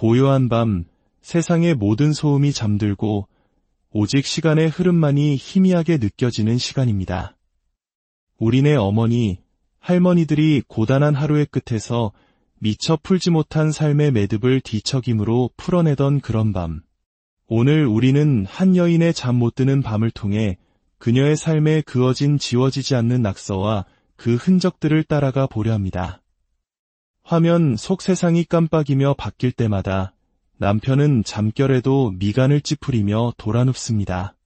고요한 밤, 세상의 모든 소음이 잠들고 오직 시간의 흐름만이 희미하게 느껴지는 시간입니다. 우리네 어머니, 할머니들이 고단한 하루의 끝에서 미처 풀지 못한 삶의 매듭을 뒤척임으로 풀어내던 그런 밤. 오늘 우리는 한 여인의 잠 못 드는 밤을 통해 그녀의 삶에 그어진 지워지지 않는 낙서와 그 흔적들을 따라가 보려 합니다. 화면 속 세상이 깜빡이며 바뀔 때마다 남편은 잠결에도 미간을 찌푸리며 돌아눕습니다.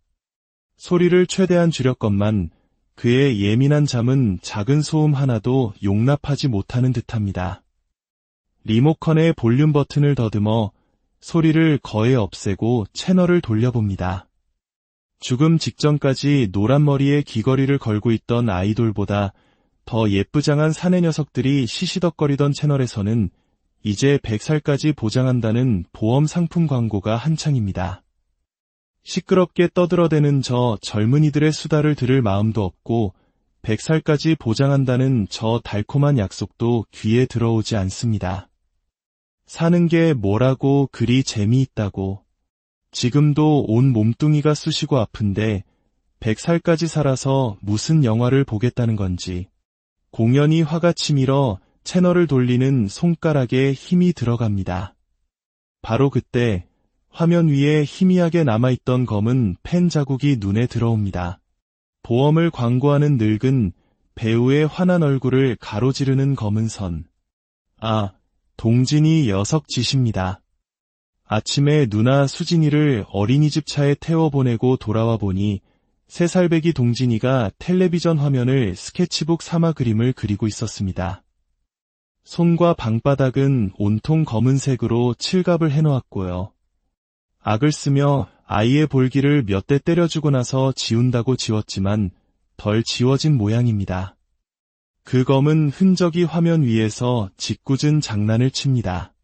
소리를 최대한 줄였건만 그의 예민한 잠은 작은 소음 하나도 용납하지 못하는 듯합니다. 리모컨의 볼륨 버튼을 더듬어 소리를 거의 없애고 채널을 돌려봅니다. 죽음 직전까지 노란 머리에 귀걸이를 걸고 있던 아이돌보다 더 예쁘장한 사내 녀석들이 시시덕거리던 채널에서는 이제 100살까지 보장한다는 보험 상품 광고가 한창입니다. 시끄럽게 떠들어대는 저 젊은이들의 수다를 들을 마음도 없고 100살까지 보장한다는 저 달콤한 약속도 귀에 들어오지 않습니다. 사는 게 뭐라고 그리 재미있다고. 지금도 온 몸뚱이가 쑤시고 아픈데 100살까지 살아서 무슨 영화를 보겠다는 건지. 공연히 화가 치밀어 채널을 돌리는 손가락에 힘이 들어갑니다. 바로 그때 화면 위에 희미하게 남아있던 검은 펜 자국이 눈에 들어옵니다. 보험을 광고하는 늙은 배우의 환한 얼굴을 가로지르는 검은 선. 아, 동진이 녀석짓입니다. 아침에 누나 수진이를 어린이집 차에 태워보내고 돌아와 보니 3살배기 동진이가 텔레비전 화면을 스케치북 삼아 그림을 그리고 있었습니다. 손과 방바닥은 온통 검은색으로 칠갑을 해놓았고요. 악을 쓰며 아이의 볼기를 몇 대 때려주고 나서 지운다고 지웠지만 덜 지워진 모양입니다. 그 검은 흔적이 화면 위에서 짓궂은 장난을 칩니다.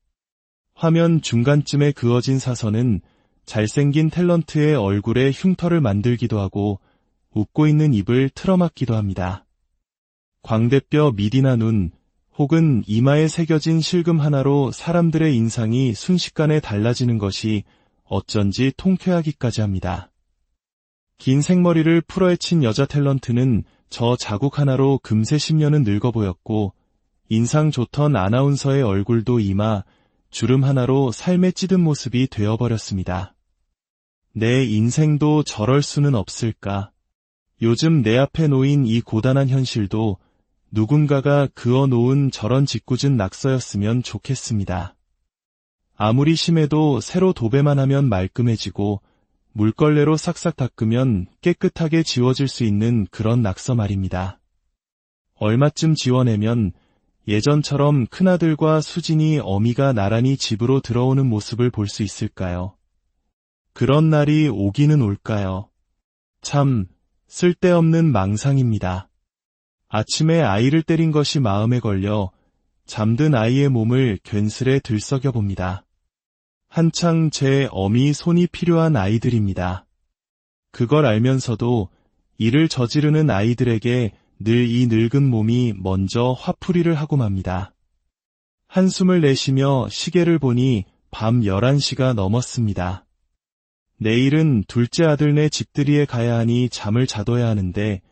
화면 중간쯤에 그어진 사선은 잘생긴 탤런트의 얼굴에 흉터를 만들기도 하고 웃고 있는 입을 틀어막기도 합니다. 광대뼈 미디나 눈 혹은 이마에 새겨진 실금 하나로 사람들의 인상이 순식간에 달라지는 것이 어쩐지 통쾌하기까지 합니다. 긴 생머리를 풀어헤친 여자 탤런트는 저 자국 하나로 금세 10년은 늙어 보였고 인상 좋던 아나운서의 얼굴도 이마, 주름 하나로 삶에 찌든 모습이 되어버렸습니다. 내 인생도 저럴 수는 없을까. 요즘 내 앞에 놓인 이 고단한 현실도 누군가가 그어놓은 저런 짓궂은 낙서였으면 좋겠습니다. 아무리 심해도 새로 도배만 하면 말끔해지고 물걸레로 싹싹 닦으면 깨끗하게 지워질 수 있는 그런 낙서 말입니다. 얼마쯤 지워내면 예전처럼 큰아들과 수진이 어미가 나란히 집으로 들어오는 모습을 볼 수 있을까요? 그런 날이 오기는 올까요? 참 쓸데없는 망상입니다. 아침에 아이를 때린 것이 마음에 걸려 잠든 아이의 몸을 괜스레 들썩여봅니다. 한창 제 어미 손이 필요한 아이들입니다. 그걸 알면서도 이를 저지르는 아이들에게 늘 이 늙은 몸이 먼저 화풀이를 하고 맙니다. 한숨을 내쉬며 시계를 보니 밤 11시가 넘었습니다. 내일은 둘째 아들네 집들이에 가야 하니 잠을 자둬야 하는데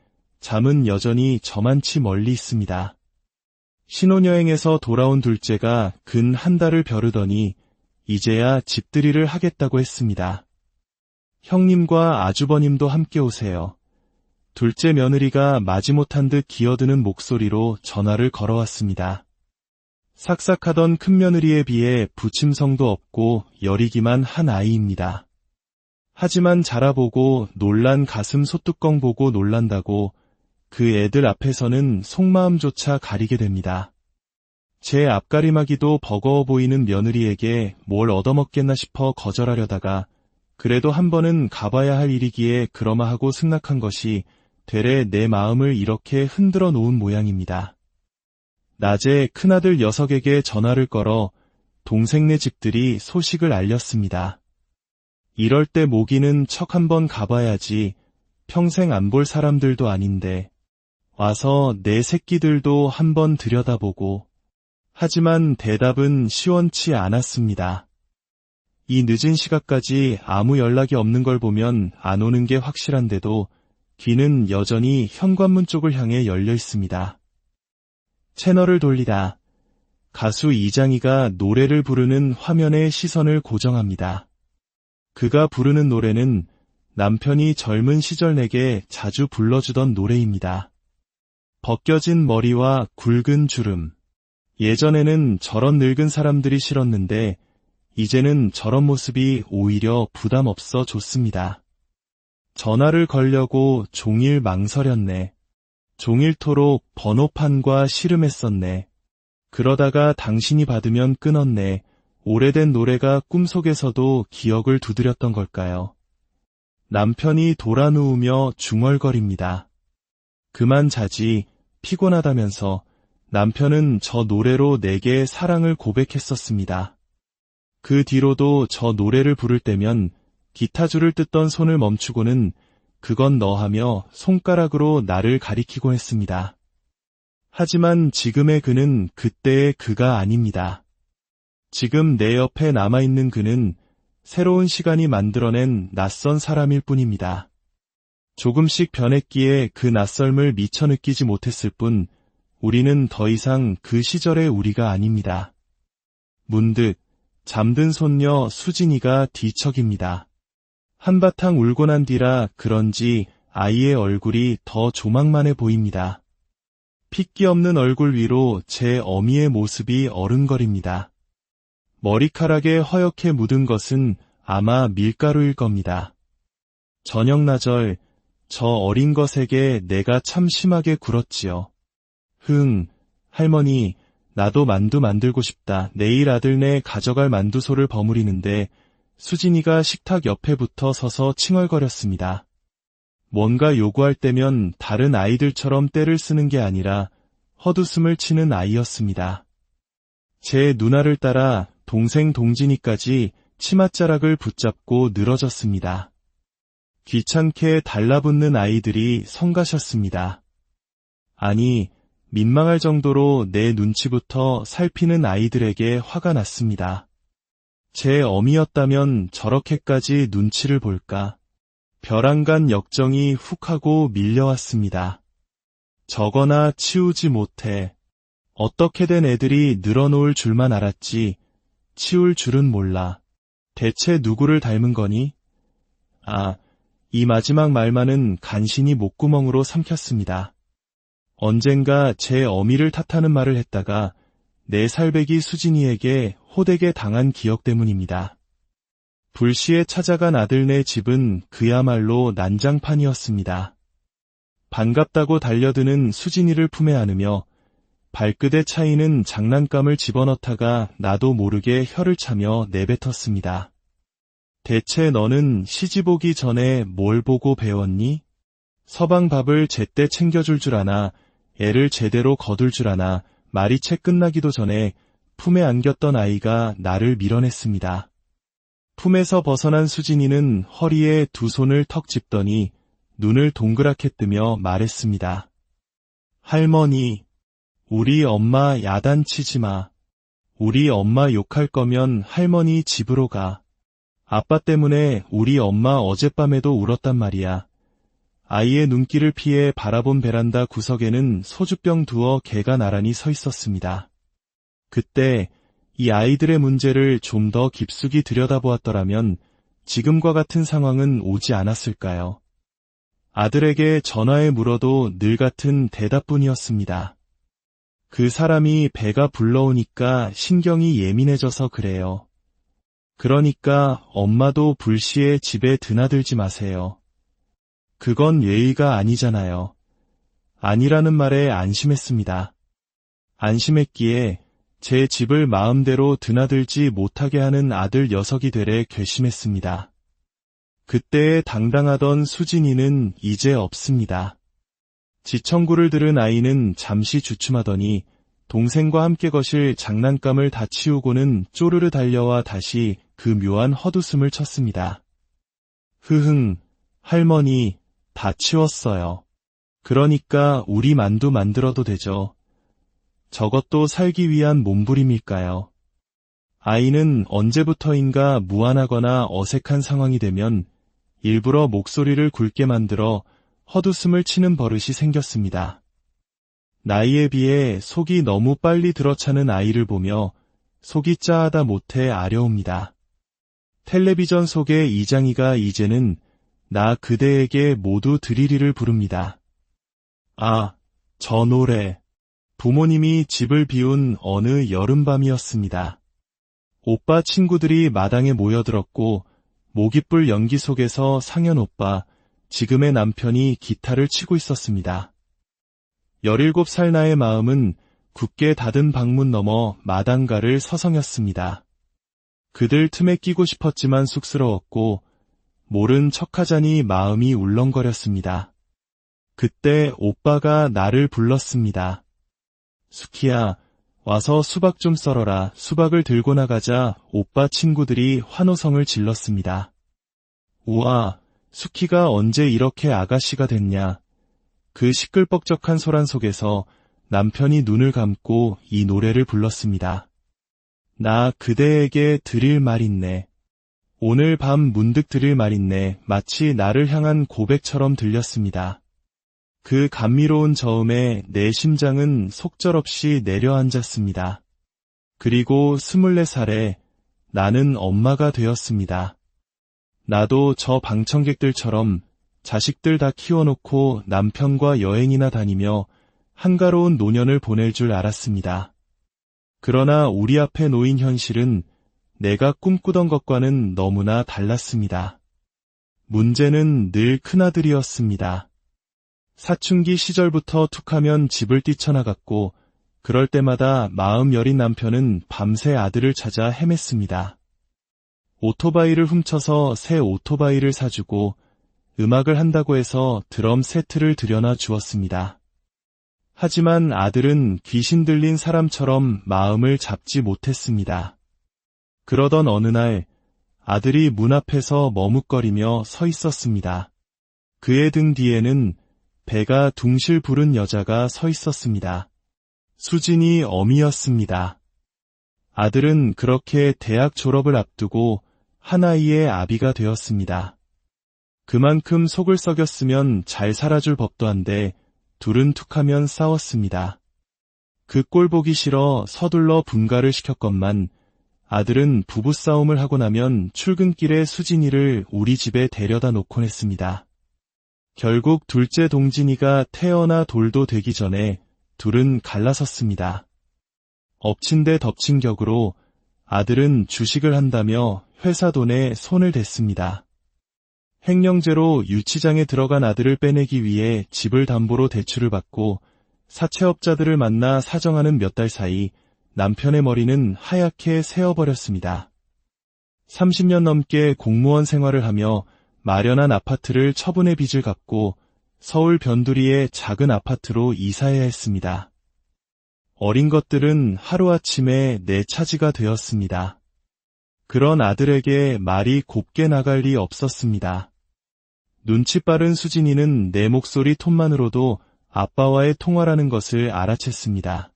잠은 여전히 저만치 멀리 있습니다. 신혼여행에서 돌아온 둘째가 근 한 달을 벼르더니 이제야 집들이를 하겠다고 했습니다. 형님과 아주버님도 함께 오세요. 둘째 며느리가 마지못한 듯 기어드는 목소리로 전화를 걸어왔습니다. 삭삭하던 큰며느리에 비해 부침성도 없고 여리기만 한 아이입니다. 하지만 자라보고 놀란 가슴 소뚜껑 보고 놀란다고 그 애들 앞에서는 속마음조차 가리게 됩니다. 제 앞가림하기도 버거워 보이는 며느리에게 뭘 얻어먹겠나 싶어 거절하려다가 그래도 한 번은 가봐야 할 일이기에 그러마 하고 승낙한 것이 되레 내 마음을 이렇게 흔들어 놓은 모양입니다. 낮에 큰아들 녀석에게 전화를 걸어 동생네 집들이 소식을 알렸습니다. 이럴 때 모기는 척 한번 가봐야지 평생 안 볼 사람들도 아닌데 와서 내 새끼들도 한번 들여다보고. 하지만 대답은 시원치 않았습니다. 이 늦은 시각까지 아무 연락이 없는 걸 보면 안 오는 게 확실한데도 귀는 여전히 현관문 쪽을 향해 열려 있습니다. 채널을 돌리다. 가수 이장희가 노래를 부르는 화면에 시선을 고정합니다. 그가 부르는 노래는 남편이 젊은 시절 내게 자주 불러주던 노래입니다. 벗겨진 머리와 굵은 주름. 예전에는 저런 늙은 사람들이 싫었는데 이제는 저런 모습이 오히려 부담 없어 좋습니다. 전화를 걸려고 종일 망설였네. 종일토록 번호판과 씨름했었네. 그러다가 당신이 받으면 끊었네. 오래된 노래가 꿈속에서도 기억을 두드렸던 걸까요? 남편이 돌아 누우며 중얼거립니다. 그만 자지, 피곤하다면서. 남편은 저 노래로 내게 사랑을 고백했었습니다. 그 뒤로도 저 노래를 부를 때면 기타줄을 뜯던 손을 멈추고는 그건 너 하며 손가락으로 나를 가리키곤 했습니다. 하지만 지금의 그는 그때의 그가 아닙니다. 지금 내 옆에 남아있는 그는 새로운 시간이 만들어낸 낯선 사람일 뿐입니다. 조금씩 변했기에 그 낯설음을 미처 느끼지 못했을 뿐 우리는 더 이상 그 시절의 우리가 아닙니다. 문득 잠든 손녀 수진이가 뒤척입니다. 한바탕 울고 난 뒤라 그런지 아이의 얼굴이 더 조망만해 보입니다. 핏기 없는 얼굴 위로 제 어미의 모습이 어른거립니다. 머리카락에 허옇게 묻은 것은 아마 밀가루일 겁니다. 저녁나절 저 어린 것에게 내가 참 심하게 굴었지요. 할머니, 나도 만두 만들고 싶다. 내일 아들네 가져갈 만두소를 버무리는데 수진이가 식탁 옆에 붙어 서서 칭얼거렸습니다. 뭔가 요구할 때면 다른 아이들처럼 떼를 쓰는 게 아니라 헛웃음을 치는 아이였습니다. 제 누나를 따라 동생 동진이까지 치맛자락을 붙잡고 늘어졌습니다. 귀찮게 달라붙는 아이들이 성가셨습니다. 아니, 민망할 정도로 내 눈치부터 살피는 아이들에게 화가 났습니다. 제 어미였다면 저렇게까지 눈치를 볼까? 벼랑간 역정이 훅 하고 밀려왔습니다. 저거나 치우지 못해. 어떻게 된 애들이 늘어놓을 줄만 알았지 치울 줄은 몰라. 대체 누구를 닮은 거니? 이 마지막 말만은 간신히 목구멍으로 삼켰습니다. 언젠가 제 어미를 탓하는 말을 했다가 내 살배기 수진이에게 호되게 당한 기억 때문입니다. 불시에 찾아간 아들네 집은 그야말로 난장판이었습니다. 반갑다고 달려드는 수진이를 품에 안으며 발끝에 차이는 장난감을 집어넣다가 나도 모르게 혀를 차며 내뱉었습니다. 대체 너는 시집 오기 전에 뭘 보고 배웠니? 서방 밥을 제때 챙겨줄 줄 아나, 애를 제대로 거둘 줄 아나. 말이 채 끝나기도 전에 품에 안겼던 아이가 나를 밀어냈습니다. 품에서 벗어난 수진이는 허리에 두 손을 턱 짚더니 눈을 동그랗게 뜨며 말했습니다. 할머니, 우리 엄마 야단치지 마. 우리 엄마 욕할 거면 할머니 집으로 가. 아빠 때문에 우리 엄마 어젯밤에도 울었단 말이야. 아이의 눈길을 피해 바라본 베란다 구석에는 소주병 두어 개가 나란히 서 있었습니다. 그때 이 아이들의 문제를 좀 더 깊숙이 들여다보았더라면 지금과 같은 상황은 오지 않았을까요? 아들에게 전화해 물어도 늘 같은 대답뿐이었습니다. 그 사람이 배가 불러오니까 신경이 예민해져서 그래요. 그러니까 엄마도 불시에 집에 드나들지 마세요. 그건 예의가 아니잖아요. 아니라는 말에 안심했습니다. 안심했기에 제 집을 마음대로 드나들지 못하게 하는 아들 녀석이 되래 결심했습니다. 그때의 당당하던 수진이는 이제 없습니다. 지청구를 들은 아이는 잠시 주춤하더니 동생과 함께 거실 장난감을 다 치우고는 쪼르르 달려와 다시 그 묘한 헛웃음을 쳤습니다. 할머니, 다 치웠어요. 그러니까 우리 만두 만들어도 되죠. 저것도 살기 위한 몸부림일까요? 아이는 언제부터인가 무안하거나 어색한 상황이 되면 일부러 목소리를 굵게 만들어 헛웃음을 치는 버릇이 생겼습니다. 나이에 비해 속이 너무 빨리 들어차는 아이를 보며 속이 짜하다 못해 아려옵니다. 텔레비전 속의 이장이가 이제는 나 그대에게 모두 드리리를 부릅니다. 아, 저 노래. 부모님이 집을 비운 어느 여름밤이었습니다. 오빠 친구들이 마당에 모여들었고 모깃불 연기 속에서 상현 오빠, 지금의 남편이 기타를 치고 있었습니다. 17살 나의 마음은 굳게 닫은 방문 너머 마당가를 서성였습니다. 그들 틈에 끼고 싶었지만 쑥스러웠고 모른 척하자니 마음이 울렁거렸습니다. 그때 오빠가 나를 불렀습니다. 수키야, 와서 수박 좀 썰어라. 수박을 들고 나가자 오빠 친구들이 환호성을 질렀습니다. 우와, 수키가 언제 이렇게 아가씨가 됐냐. 그 시끌벅적한 소란 속에서 남편이 눈을 감고 이 노래를 불렀습니다. 나 그대에게 드릴 말 있네. 오늘 밤 문득 드릴 말 있네. 마치 나를 향한 고백처럼 들렸습니다. 그 감미로운 저음에 내 심장은 속절없이 내려앉았습니다. 그리고 24살에 나는 엄마가 되었습니다. 나도 저 방청객들처럼 자식들 다 키워놓고 남편과 여행이나 다니며 한가로운 노년을 보낼 줄 알았습니다. 그러나 우리 앞에 놓인 현실은 내가 꿈꾸던 것과는 너무나 달랐습니다. 문제는 늘 큰아들이었습니다. 사춘기 시절부터 툭하면 집을 뛰쳐나갔고 그럴 때마다 마음 여린 남편은 밤새 아들을 찾아 헤맸습니다. 오토바이를 훔쳐서 새 오토바이를 사주고 음악을 한다고 해서 드럼 세트를 들여놔 주었습니다. 하지만 아들은 귀신 들린 사람처럼 마음을 잡지 못했습니다. 그러던 어느 날 아들이 문 앞에서 머뭇거리며 서 있었습니다. 그의 등 뒤에는 배가 둥실 부른 여자가 서 있었습니다. 수진이 어미였습니다. 아들은 그렇게 대학 졸업을 앞두고 한 아이의 아비가 되었습니다. 그만큼 속을 썩였으면 잘 살아줄 법도 한데 둘은 툭하면 싸웠습니다. 그 꼴 보기 싫어 서둘러 분가를 시켰건만 아들은 부부싸움을 하고 나면 출근길에 수진이를 우리 집에 데려다 놓곤 했습니다. 결국 둘째 동진이가 태어나 돌도 되기 전에 둘은 갈라섰습니다. 엎친 데 덮친 격으로 아들은 주식을 한다며 회사 돈에 손을 댔습니다. 횡령죄로 유치장에 들어간 아들을 빼내기 위해 집을 담보로 대출을 받고 사채업자들을 만나 사정하는 몇 달 사이 남편의 머리는 하얗게 새어버렸습니다. 30년 넘게 공무원 생활을 하며 마련한 아파트를 처분의 빚을 갚고 서울 변두리의 작은 아파트로 이사해야 했습니다. 어린 것들은 하루아침에 내 차지가 되었습니다. 그런 아들에게 말이 곱게 나갈 리 없었습니다. 눈치 빠른 수진이는 내 목소리 톤만으로도 아빠와의 통화라는 것을 알아챘습니다.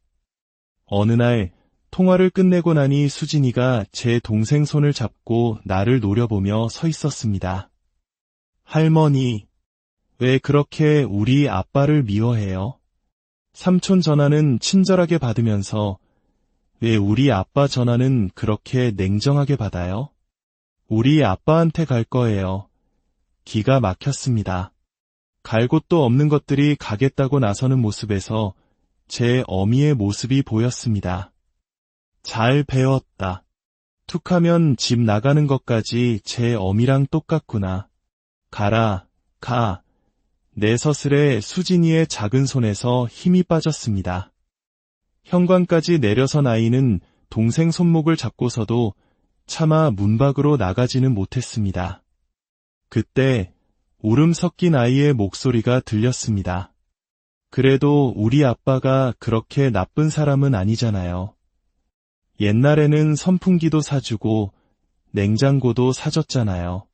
어느 날 통화를 끝내고 나니 수진이가 제 동생 손을 잡고 나를 노려보며 서 있었습니다. 할머니, 왜 그렇게 우리 아빠를 미워해요? 삼촌 전화는 친절하게 받으면서 왜 우리 아빠 전화는 그렇게 냉정하게 받아요? 우리 아빠한테 갈 거예요. 기가 막혔습니다. 갈 곳도 없는 것들이 가겠다고 나서는 모습에서 제 어미의 모습이 보였습니다. 잘 배웠다. 툭하면 집 나가는 것까지 제 어미랑 똑같구나. 가라, 가. 내 서슬에 수진이의 작은 손에서 힘이 빠졌습니다. 현관까지 내려선 아이는 동생 손목을 잡고서도 차마 문 밖으로 나가지는 못했습니다. 그때 울음 섞인 아이의 목소리가 들렸습니다. 그래도 우리 아빠가 그렇게 나쁜 사람은 아니잖아요. 옛날에는 선풍기도 사주고 냉장고도 사줬잖아요.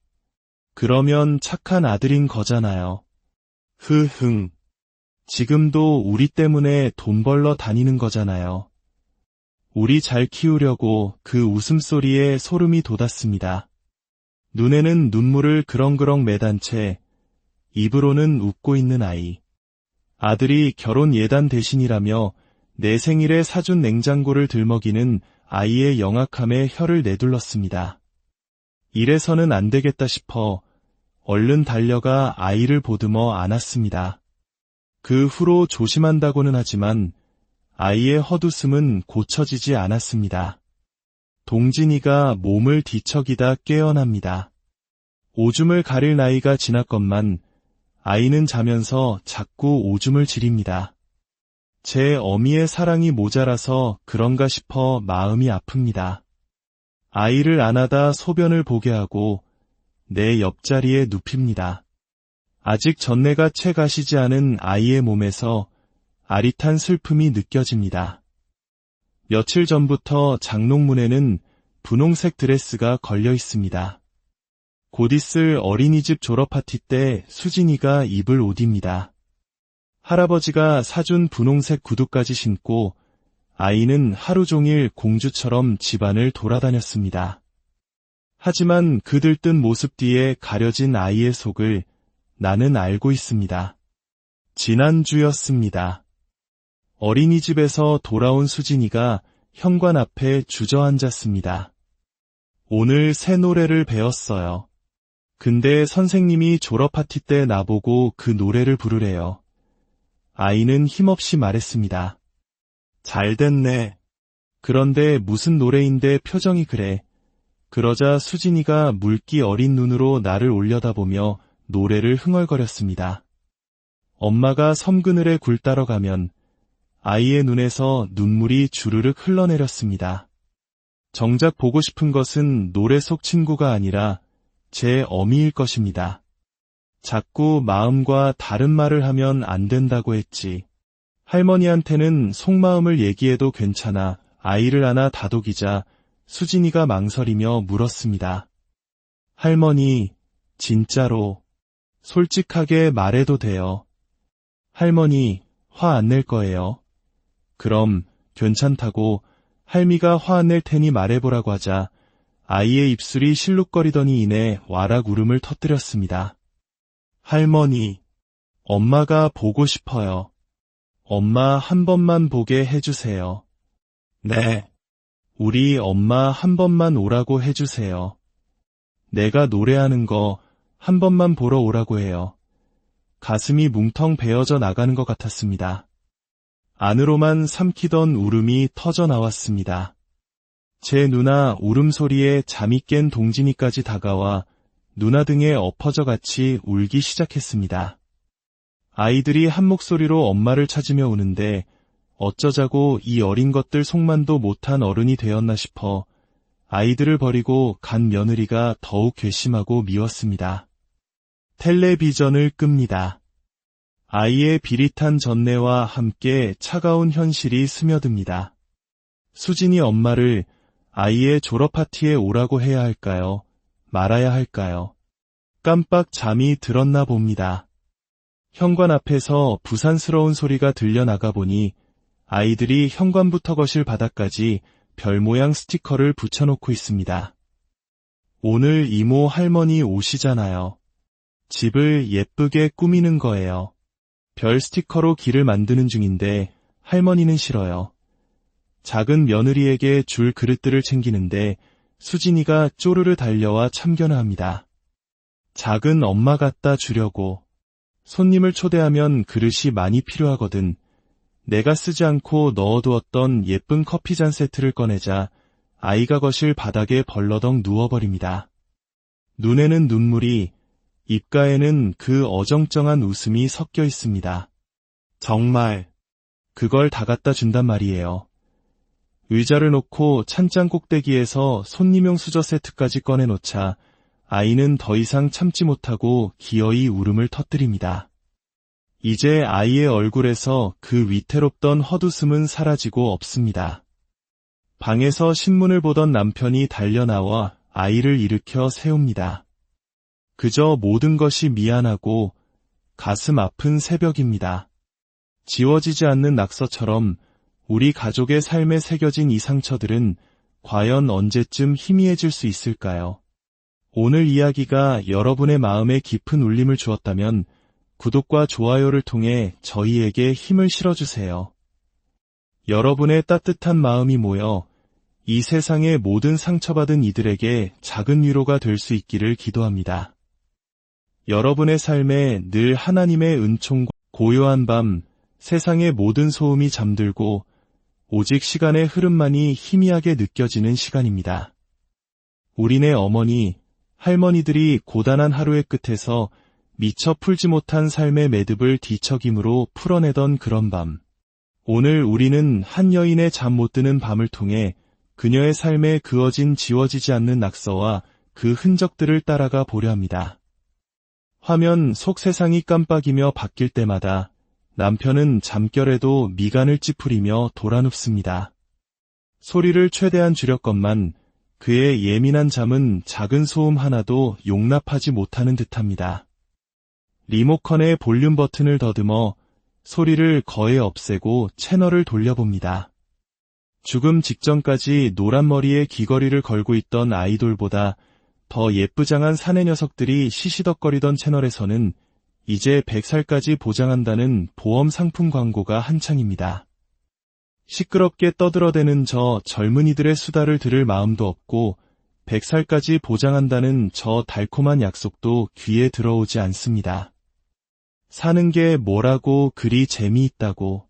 그러면 착한 아들인 거잖아요. 흐흥. 지금도 우리 때문에 돈 벌러 다니는 거잖아요. 우리 잘 키우려고 그 웃음소리에 소름이 돋았습니다. 눈에는 눈물을 그렁그렁 매단 채 입으로는 웃고 있는 아이. 아들이 결혼 예단 대신이라며 내 생일에 사준 냉장고를 들먹이는 아이의 영악함에 혀를 내둘렀습니다. 이래서는 안 되겠다 싶어 얼른 달려가 아이를 보듬어 안았습니다. 그 후로 조심한다고는 하지만 아이의 헛웃음은 고쳐지지 않았습니다. 동진이가 몸을 뒤척이다 깨어납니다. 오줌을 가릴 나이가 지났건만 아이는 자면서 자꾸 오줌을 지립니다. 제 어미의 사랑이 모자라서 그런가 싶어 마음이 아픕니다. 아이를 안아다 소변을 보게 하고 내 옆자리에 눕힙니다. 아직 전내가 채 가시지 않은 아이의 몸에서 아릿한 슬픔이 느껴집니다. 며칠 전부터 장롱문에는 분홍색 드레스가 걸려 있습니다. 곧 있을 어린이집 졸업 파티 때 수진이가 입을 옷입니다. 할아버지가 사준 분홍색 구두까지 신고 아이는 하루 종일 공주처럼 집안을 돌아다녔습니다. 하지만 그 들뜬 모습 뒤에 가려진 아이의 속을 나는 알고 있습니다. 지난주였습니다. 어린이집에서 돌아온 수진이가 현관 앞에 주저앉았습니다. 오늘 새 노래를 배웠어요. 근데 선생님이 졸업 파티 때 나보고 그 노래를 부르래요. 아이는 힘없이 말했습니다. 잘 됐네. 그런데 무슨 노래인데 표정이 그래. 그러자 수진이가 물기 어린 눈으로 나를 올려다보며 노래를 흥얼거렸습니다. 엄마가 섬그늘에 굴 따러 가면 아이의 눈에서 눈물이 주르륵 흘러내렸습니다. 정작 보고 싶은 것은 노래 속 친구가 아니라 제 어미일 것입니다. 자꾸 마음과 다른 말을 하면 안 된다고 했지. 할머니한테는 속마음을 얘기해도 괜찮아 아이를 안아 다독이자 수진이가 망설이며 물었습니다. 할머니, 진짜로 솔직하게 말해도 돼요. 할머니, 화 안 낼 거예요. 그럼 괜찮다고 할미가 화 안 낼 테니 말해보라고 하자 아이의 입술이 실룩거리더니 이내 와락 울음을 터뜨렸습니다. 할머니, 엄마가 보고 싶어요. 엄마 한 번만 보게 해주세요. 네. 우리 엄마 한 번만 오라고 해주세요. 내가 노래하는 거 한 번만 보러 오라고 해요. 가슴이 뭉텅 베어져 나가는 것 같았습니다. 안으로만 삼키던 울음이 터져 나왔습니다. 제 누나 울음소리에 잠이 깬 동진이까지 다가와 누나 등에 엎어져 같이 울기 시작했습니다. 아이들이 한 목소리로 엄마를 찾으며 우는데 어쩌자고 이 어린 것들 속만도 못한 어른이 되었나 싶어 아이들을 버리고 간 며느리가 더욱 괘씸하고 미웠습니다. 텔레비전을 끕니다. 아이의 비릿한 전내와 함께 차가운 현실이 스며듭니다. 수진이 엄마를 아이의 졸업 파티에 오라고 해야 할까요? 말아야 할까요? 깜빡 잠이 들었나 봅니다. 현관 앞에서 부산스러운 소리가 들려나가 보니 아이들이 현관부터 거실 바닥까지 별 모양 스티커를 붙여놓고 있습니다. 오늘 이모 할머니 오시잖아요. 집을 예쁘게 꾸미는 거예요. 별 스티커로 길을 만드는 중인데 할머니는 싫어요. 작은 며느리에게 줄 그릇들을 챙기는데 수진이가 쪼르르 달려와 참견을 합니다. 작은 엄마 갖다 주려고. 손님을 초대하면 그릇이 많이 필요하거든. 내가 쓰지 않고 넣어두었던 예쁜 커피잔 세트를 꺼내자 아이가 거실 바닥에 벌러덩 누워버립니다. 눈에는 눈물이, 입가에는 그 어정쩡한 웃음이 섞여 있습니다. 정말 그걸 다 갖다 준단 말이에요. 의자를 놓고 찬장 꼭대기에서 손님용 수저 세트까지 꺼내놓자 아이는 더 이상 참지 못하고 기어이 울음을 터뜨립니다. 이제 아이의 얼굴에서 그 위태롭던 헛웃음은 사라지고 없습니다. 방에서 신문을 보던 남편이 달려나와 아이를 일으켜 세웁니다. 그저 모든 것이 미안하고 가슴 아픈 새벽입니다. 지워지지 않는 낙서처럼 우리 가족의 삶에 새겨진 이 상처들은 과연 언제쯤 희미해질 수 있을까요? 오늘 이야기가 여러분의 마음에 깊은 울림을 주었다면 구독과 좋아요를 통해 저희에게 힘을 실어주세요. 여러분의 따뜻한 마음이 모여 이 세상의 모든 상처받은 이들에게 작은 위로가 될 수 있기를 기도합니다. 여러분의 삶에 늘 하나님의 은총과 고요한 밤, 세상의 모든 소음이 잠들고 오직 시간의 흐름만이 희미하게 느껴지는 시간입니다. 우리네 어머니, 할머니들이 고단한 하루의 끝에서 미처 풀지 못한 삶의 매듭을 뒤척임으로 풀어내던 그런 밤. 오늘 우리는 한 여인의 잠 못 드는 밤을 통해 그녀의 삶에 그어진 지워지지 않는 낙서와 그 흔적들을 따라가 보려 합니다. 화면 속 세상이 깜빡이며 바뀔 때마다 남편은 잠결에도 미간을 찌푸리며 돌아눕습니다. 소리를 최대한 줄였건만 그의 예민한 잠은 작은 소음 하나도 용납하지 못하는 듯합니다. 리모컨의 볼륨 버튼을 더듬어 소리를 거의 없애고 채널을 돌려봅니다. 죽음 직전까지 노란 머리에 귀걸이를 걸고 있던 아이돌보다 더 예쁘장한 사내 녀석들이 시시덕거리던 채널에서는 이제 100살까지 보장한다는 보험 상품 광고가 한창입니다. 시끄럽게 떠들어대는 저 젊은이들의 수다를 들을 마음도 없고 100살까지 보장한다는 저 달콤한 약속도 귀에 들어오지 않습니다. 사는 게 뭐라고 그리 재미있다고.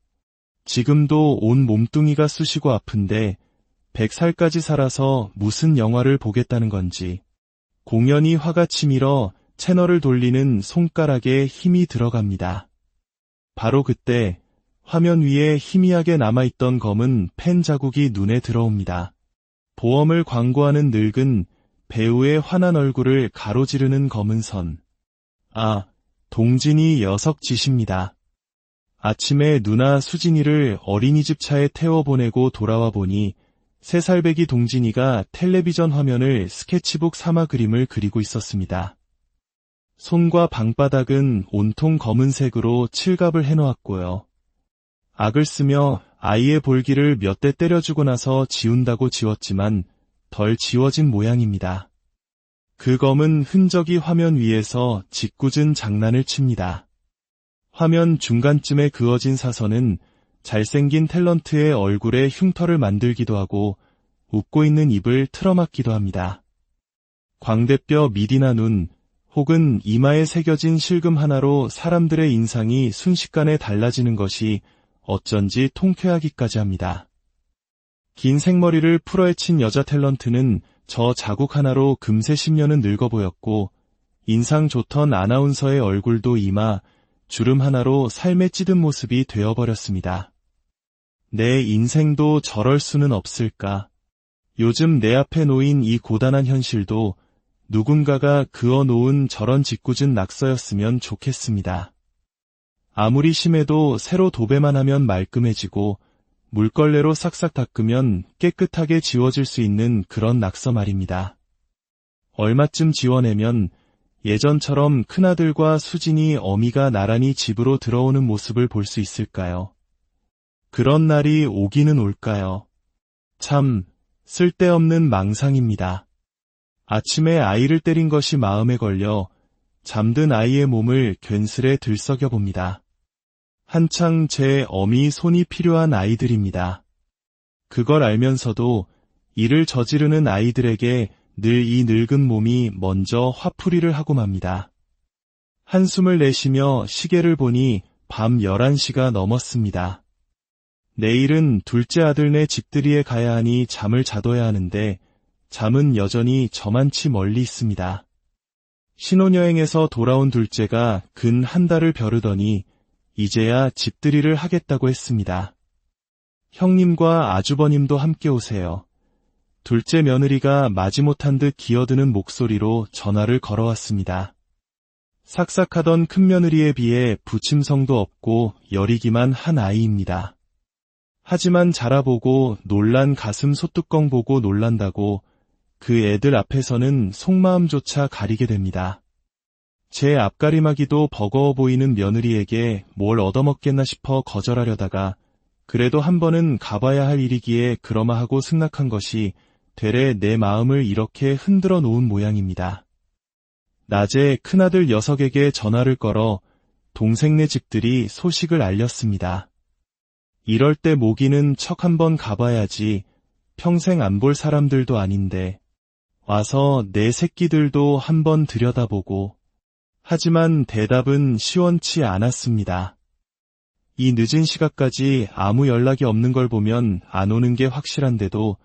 지금도 온 몸뚱이가 쑤시고 아픈데 100살까지 살아서 무슨 영화를 보겠다는 건지. 공연히 화가 치밀어 채널을 돌리는 손가락에 힘이 들어갑니다. 바로 그때 화면 위에 희미하게 남아있던 검은 펜 자국이 눈에 들어옵니다. 보험을 광고하는 늙은 배우의 환한 얼굴을 가로지르는 검은 선. 아, 동진이 녀석 짓입니다. 아침에 누나 수진이를 어린이집 차에 태워보내고 돌아와 보니 3살배기 동진이가 텔레비전 화면을 스케치북 삼아 그림을 그리고 있었습니다. 손과 방바닥은 온통 검은색으로 칠갑을 해놓았고요. 악을 쓰며 아이의 볼기를 몇 대 때려주고 나서 지운다고 지웠지만 덜 지워진 모양입니다. 그 검은 흔적이 화면 위에서 짓궂은 장난을 칩니다. 화면 중간쯤에 그어진 사선은 잘생긴 탤런트의 얼굴에 흉터를 만들기도 하고 웃고 있는 입을 틀어막기도 합니다. 광대뼈 미디나 눈 혹은 이마에 새겨진 실금 하나로 사람들의 인상이 순식간에 달라지는 것이 어쩐지 통쾌하기까지 합니다. 긴 생머리를 풀어헤친 여자 탤런트는 저 자국 하나로 금세 10년은 늙어 보였고 인상 좋던 아나운서의 얼굴도 이마, 주름 하나로 삶에 찌든 모습이 되어버렸습니다. 내 인생도 저럴 수는 없을까. 요즘 내 앞에 놓인 이 고단한 현실도 누군가가 그어놓은 저런 짓궂은 낙서였으면 좋겠습니다. 아무리 심해도 새로 도배만 하면 말끔해지고 물걸레로 싹싹 닦으면 깨끗하게 지워질 수 있는 그런 낙서 말입니다. 얼마쯤 지워내면 예전처럼 큰아들과 수진이 어미가 나란히 집으로 들어오는 모습을 볼 수 있을까요? 그런 날이 오기는 올까요? 참 쓸데없는 망상입니다. 아침에 아이를 때린 것이 마음에 걸려 잠든 아이의 몸을 괜스레 들썩여봅니다. 한창 제 어미 손이 필요한 아이들입니다. 그걸 알면서도 이를 저지르는 아이들에게 늘 이 늙은 몸이 먼저 화풀이를 하고 맙니다. 한숨을 내쉬며 시계를 보니 밤 11시가 넘었습니다. 내일은 둘째 아들네 집들이에 가야 하니 잠을 자둬야 하는데 잠은 여전히 저만치 멀리 있습니다. 신혼여행에서 돌아온 둘째가 근 한 달을 벼르더니 이제야 집들이를 하겠다고 했습니다. 형님과 아주버님도 함께 오세요. 둘째 며느리가 마지못한 듯 기어드는 목소리로 전화를 걸어왔습니다. 삭삭하던 큰며느리에 비해 부침성도 없고 여리기만 한 아이입니다. 하지만 자라보고 놀란 가슴 소뚜껑 보고 놀란다고 그 애들 앞에서는 속마음조차 가리게 됩니다. 제 앞가림하기도 버거워 보이는 며느리에게 뭘 얻어먹겠나 싶어 거절하려다가 그래도 한 번은 가봐야 할 일이기에 그러마 하고 승낙한 것이 되레 내 마음을 이렇게 흔들어 놓은 모양입니다. 낮에 큰아들 녀석에게 전화를 걸어 동생네 집들이 소식을 알렸습니다. 이럴 때 모기는 척 한번 가봐야지 평생 안 볼 사람들도 아닌데 와서 내 새끼들도 한번 들여다보고. 하지만 대답은 시원치 않았습니다. 이 늦은 시각까지 아무 연락이 없는 걸 보면 안 오는 게 확실한데도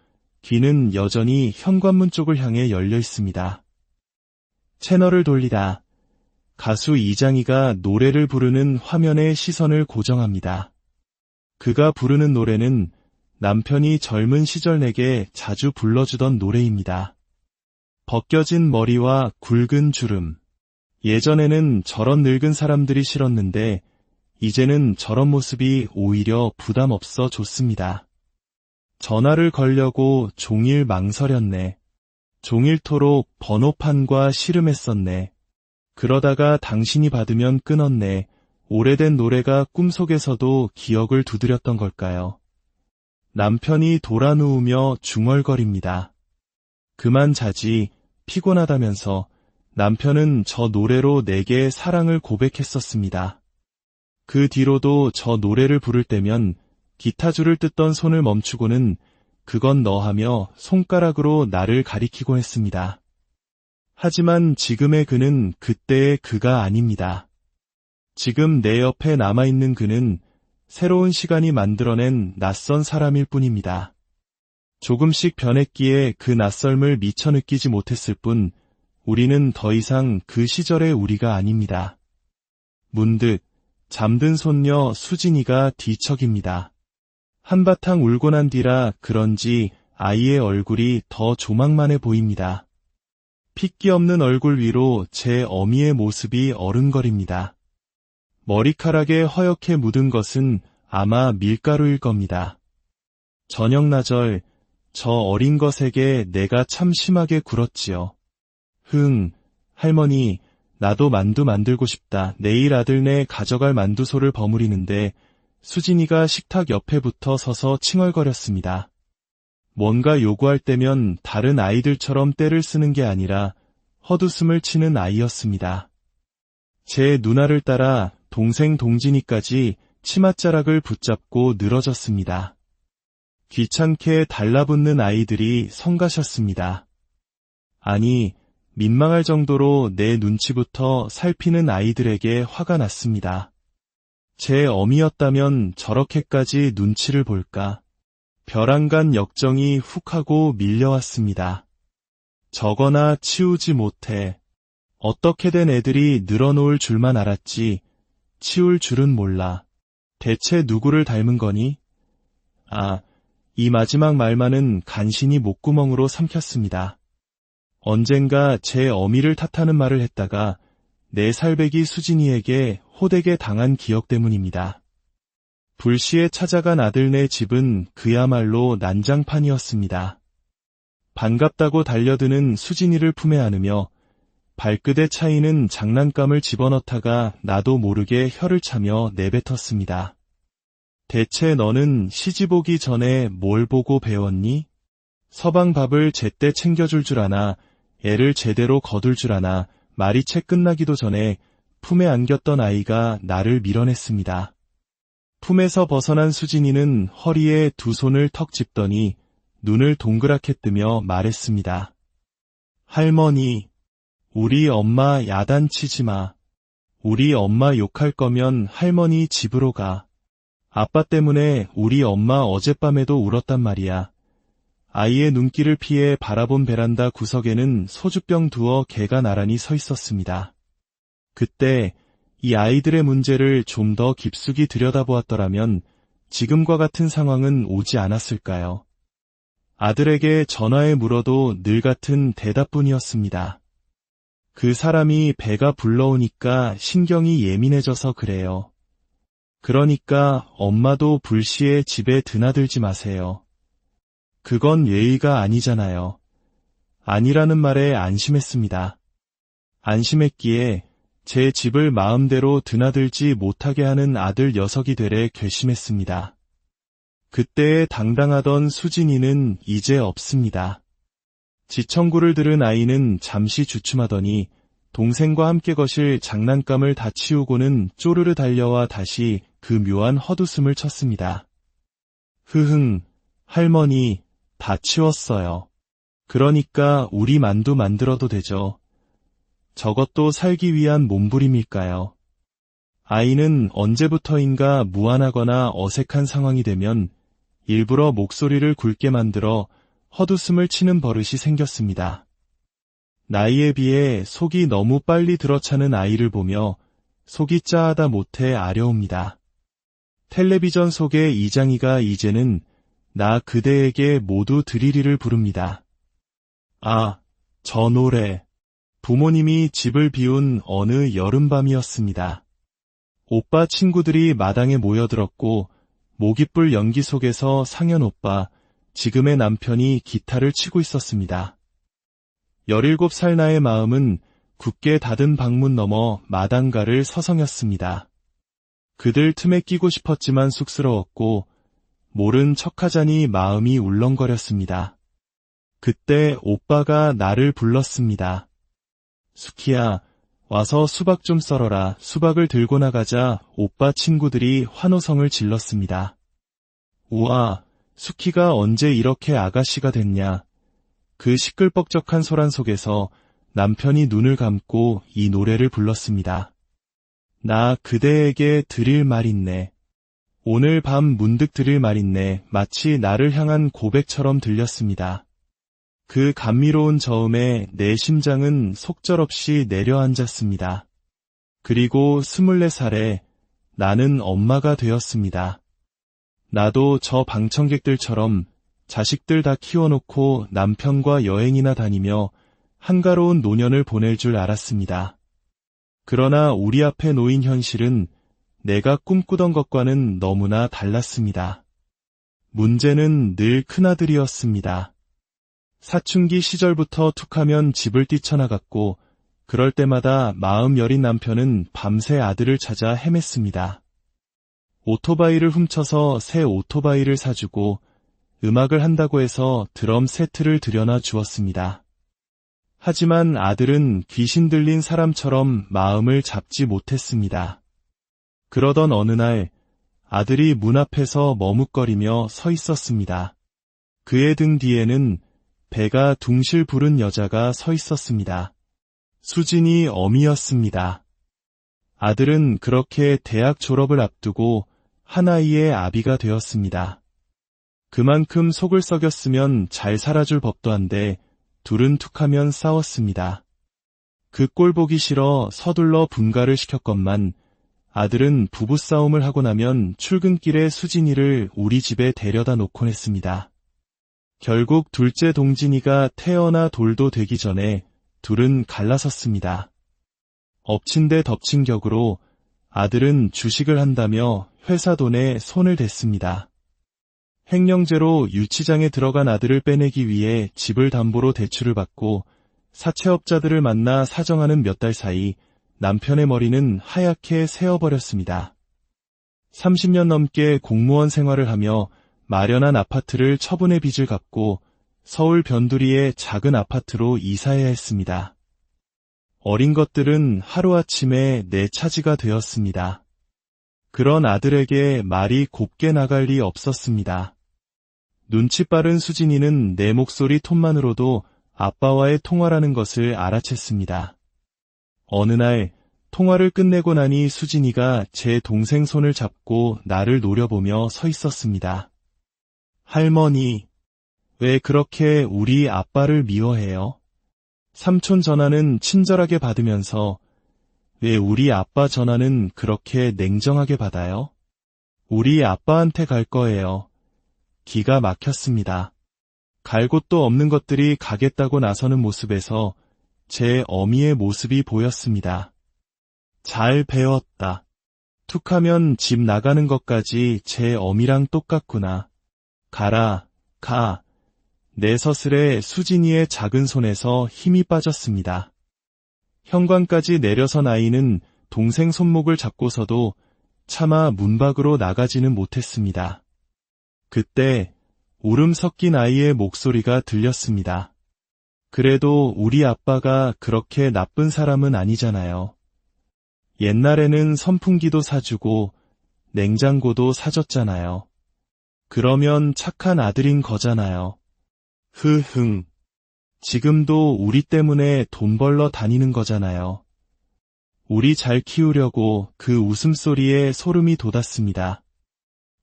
귀는 여전히 현관문 쪽을 향해 열려 있습니다. 채널을 돌리다. 가수 이장희가 노래를 부르는 화면에 시선을 고정합니다. 그가 부르는 노래는 남편이 젊은 시절 내게 자주 불러주던 노래입니다. 벗겨진 머리와 굵은 주름. 예전에는 저런 늙은 사람들이 싫었는데 이제는 저런 모습이 오히려 부담 없어 좋습니다. 전화를 걸려고 종일 망설였네. 종일토록 번호판과 씨름했었네. 그러다가 당신이 받으면 끊었네. 오래된 노래가 꿈속에서도 기억을 두드렸던 걸까요? 남편이 돌아 누우며 중얼거립니다. 그만 자지, 피곤하다면서. 남편은 저 노래로 내게 사랑을 고백했었습니다. 그 뒤로도 저 노래를 부를 때면 기타줄을 뜯던 손을 멈추고는 그건 너 하며 손가락으로 나를 가리키곤 했습니다. 하지만 지금의 그는 그때의 그가 아닙니다. 지금 내 옆에 남아있는 그는 새로운 시간이 만들어낸 낯선 사람일 뿐입니다. 조금씩 변했기에 그 낯설음을 미처 느끼지 못했을 뿐 우리는 더 이상 그 시절의 우리가 아닙니다. 문득 잠든 손녀 수진이가 뒤척입니다. 한바탕 울고 난 뒤라 그런지 아이의 얼굴이 더 조망만해 보입니다. 핏기 없는 얼굴 위로 제 어미의 모습이 어른거립니다. 머리카락에 허옇게 묻은 것은 아마 밀가루일 겁니다. 저녁나절 저 어린 것에게 내가 참 심하게 굴었지요. 할머니, 나도 만두 만들고 싶다. 내일 아들네 가져갈 만두소를 버무리는데 수진이가 식탁 옆에 붙어 서서 칭얼거렸습니다. 뭔가 요구할 때면 다른 아이들처럼 떼를 쓰는 게 아니라 헛웃음을 치는 아이였습니다. 제 누나를 따라 동생 동진이까지 치맛자락을 붙잡고 늘어졌습니다. 귀찮게 달라붙는 아이들이 성가셨습니다. 아니, 민망할 정도로 내 눈치부터 살피는 아이들에게 화가 났습니다. 제 어미였다면 저렇게까지 눈치를 볼까? 벼랑간 역정이 훅 하고 밀려왔습니다. 저거나 치우지 못해. 어떻게 된 애들이 늘어놓을 줄만 알았지 치울 줄은 몰라. 대체 누구를 닮은 거니? 이 마지막 말만은 간신히 목구멍으로 삼켰습니다. 언젠가 제 어미를 탓하는 말을 했다가 내 살배기 수진이에게 호되게 당한 기억 때문입니다. 불시에 찾아간 아들네 집은 그야말로 난장판이었습니다. 반갑다고 달려드는 수진이를 품에 안으며 발끝에 차이는 장난감을 집어넣다가 나도 모르게 혀를 차며 내뱉었습니다. 대체 너는 시집 오기 전에 뭘 보고 배웠니? 서방 밥을 제때 챙겨줄 줄 아나, 애를 제대로 거둘 줄 아나. 말이 채 끝나기도 전에 품에 안겼던 아이가 나를 밀어냈습니다. 품에서 벗어난 수진이는 허리에 두 손을 턱 짚더니 눈을 동그랗게 뜨며 말했습니다. 할머니, 우리 엄마 야단치지 마. 우리 엄마 욕할 거면 할머니 집으로 가. 아빠 때문에 우리 엄마 어젯밤에도 울었단 말이야. 아이의 눈길을 피해 바라본 베란다 구석에는 소주병 두어 개가 나란히 서 있었습니다. 그때 이 아이들의 문제를 좀 더 깊숙이 들여다보았더라면 지금과 같은 상황은 오지 않았을까요? 아들에게 전화해 물어도 늘 같은 대답뿐이었습니다. 그 사람이 배가 불러오니까 신경이 예민해져서 그래요. 그러니까 엄마도 불시에 집에 드나들지 마세요. 그건 예의가 아니잖아요. 아니라는 말에 안심했습니다. 안심했기에 제 집을 마음대로 드나들지 못하게 하는 아들 녀석이 되래 결심했습니다. 그때의 당당하던 수진이는 이제 없습니다. 지청구를 들은 아이는 잠시 주춤하더니 동생과 함께 거실 장난감을 다 치우고는 쪼르르 달려와 다시 그 묘한 헛웃음을 쳤습니다. 흐흥, 할머니, 다 치웠어요. 그러니까 우리 만두 만들어도 되죠. 저것도 살기 위한 몸부림일까요? 아이는 언제부터인가 무안하거나 어색한 상황이 되면 일부러 목소리를 굵게 만들어 헛웃음을 치는 버릇이 생겼습니다. 나이에 비해 속이 너무 빨리 들어차는 아이를 보며 속이 짜하다 못해 아려옵니다. 텔레비전 속의 이장이가 이제는 나 그대에게 모두 드리리를 부릅니다. 아, 저 노래. 부모님이 집을 비운 어느 여름밤이었습니다. 오빠 친구들이 마당에 모여들었고 모깃불 연기 속에서 상현 오빠, 지금의 남편이 기타를 치고 있었습니다. 17살 나의 마음은 굳게 닫은 방문 너머 마당가를 서성였습니다. 그들 틈에 끼고 싶었지만 쑥스러웠고 모른 척하자니 마음이 울렁거렸습니다. 그때 오빠가 나를 불렀습니다. 수키야, 와서 수박 좀 썰어라. 수박을 들고 나가자 오빠 친구들이 환호성을 질렀습니다. 우와, 수키가 언제 이렇게 아가씨가 됐냐. 그 시끌벅적한 소란 속에서 남편이 눈을 감고 이 노래를 불렀습니다. 나 그대에게 드릴 말 있네. 오늘 밤 문득 드릴 말 있네. 마치 나를 향한 고백처럼 들렸습니다. 그 감미로운 저음에 내 심장은 속절없이 내려앉았습니다. 그리고 24살에 나는 엄마가 되었습니다. 나도 저 방청객들처럼 자식들 다 키워놓고 남편과 여행이나 다니며 한가로운 노년을 보낼 줄 알았습니다. 그러나 우리 앞에 놓인 현실은 내가 꿈꾸던 것과는 너무나 달랐습니다. 문제는 늘 큰아들이었습니다. 사춘기 시절부터 툭하면 집을 뛰쳐나갔고 그럴 때마다 마음 여린 남편은 밤새 아들을 찾아 헤맸습니다. 오토바이를 훔쳐서 새 오토바이를 사주고 음악을 한다고 해서 드럼 세트를 들여놔 주었습니다. 하지만 아들은 귀신 들린 사람처럼 마음을 잡지 못했습니다. 그러던 어느 날 아들이 문 앞에서 머뭇거리며 서 있었습니다. 그의 등 뒤에는 배가 둥실 부른 여자가 서 있었습니다. 수진이 어미였습니다. 아들은 그렇게 대학 졸업을 앞두고 한 아이의 아비가 되었습니다. 그만큼 속을 썩였으면 잘 살아줄 법도 한데 둘은 툭하면 싸웠습니다. 그 꼴 보기 싫어 서둘러 분가를 시켰건만 아들은 부부싸움을 하고 나면 출근길에 수진이를 우리 집에 데려다 놓곤 했습니다. 결국 둘째 동진이가 태어나 돌도 되기 전에 둘은 갈라섰습니다. 엎친 데 덮친 격으로 아들은 주식을 한다며 회사 돈에 손을 댔습니다. 횡령죄로 유치장에 들어간 아들을 빼내기 위해 집을 담보로 대출을 받고 사채업자들을 만나 사정하는 몇 달 사이 남편의 머리는 하얗게 새어버렸습니다. 30년 넘게 공무원 생활을 하며 마련한 아파트를 처분의 빚을 갚고 서울 변두리의 작은 아파트로 이사해야 했습니다. 어린 것들은 하루아침에 내 차지가 되었습니다. 그런 아들에게 말이 곱게 나갈 리 없었습니다. 눈치 빠른 수진이는 내 목소리 톤만으로도 아빠와의 통화라는 것을 알아챘습니다. 어느 날 통화를 끝내고 나니 수진이가 제 동생 손을 잡고 나를 노려보며 서 있었습니다. 할머니, 왜 그렇게 우리 아빠를 미워해요? 삼촌 전화는 친절하게 받으면서 왜 우리 아빠 전화는 그렇게 냉정하게 받아요? 우리 아빠한테 갈 거예요. 기가 막혔습니다. 갈 곳도 없는 것들이 가겠다고 나서는 모습에서 제 어미의 모습이 보였습니다. 잘 배웠다. 툭하면 집 나가는 것까지 제 어미랑 똑같구나. 가라, 가. 내 서슬에 수진이의 작은 손에서 힘이 빠졌습니다. 현관까지 내려선 아이는 동생 손목을 잡고서도 차마 문 밖으로 나가지는 못했습니다. 그때 울음 섞인 아이의 목소리가 들렸습니다. 그래도 우리 아빠가 그렇게 나쁜 사람은 아니잖아요. 옛날에는 선풍기도 사주고 냉장고도 사줬잖아요. 그러면 착한 아들인 거잖아요. 흐흥. 지금도 우리 때문에 돈 벌러 다니는 거잖아요. 우리 잘 키우려고 그 웃음소리에 소름이 돋았습니다.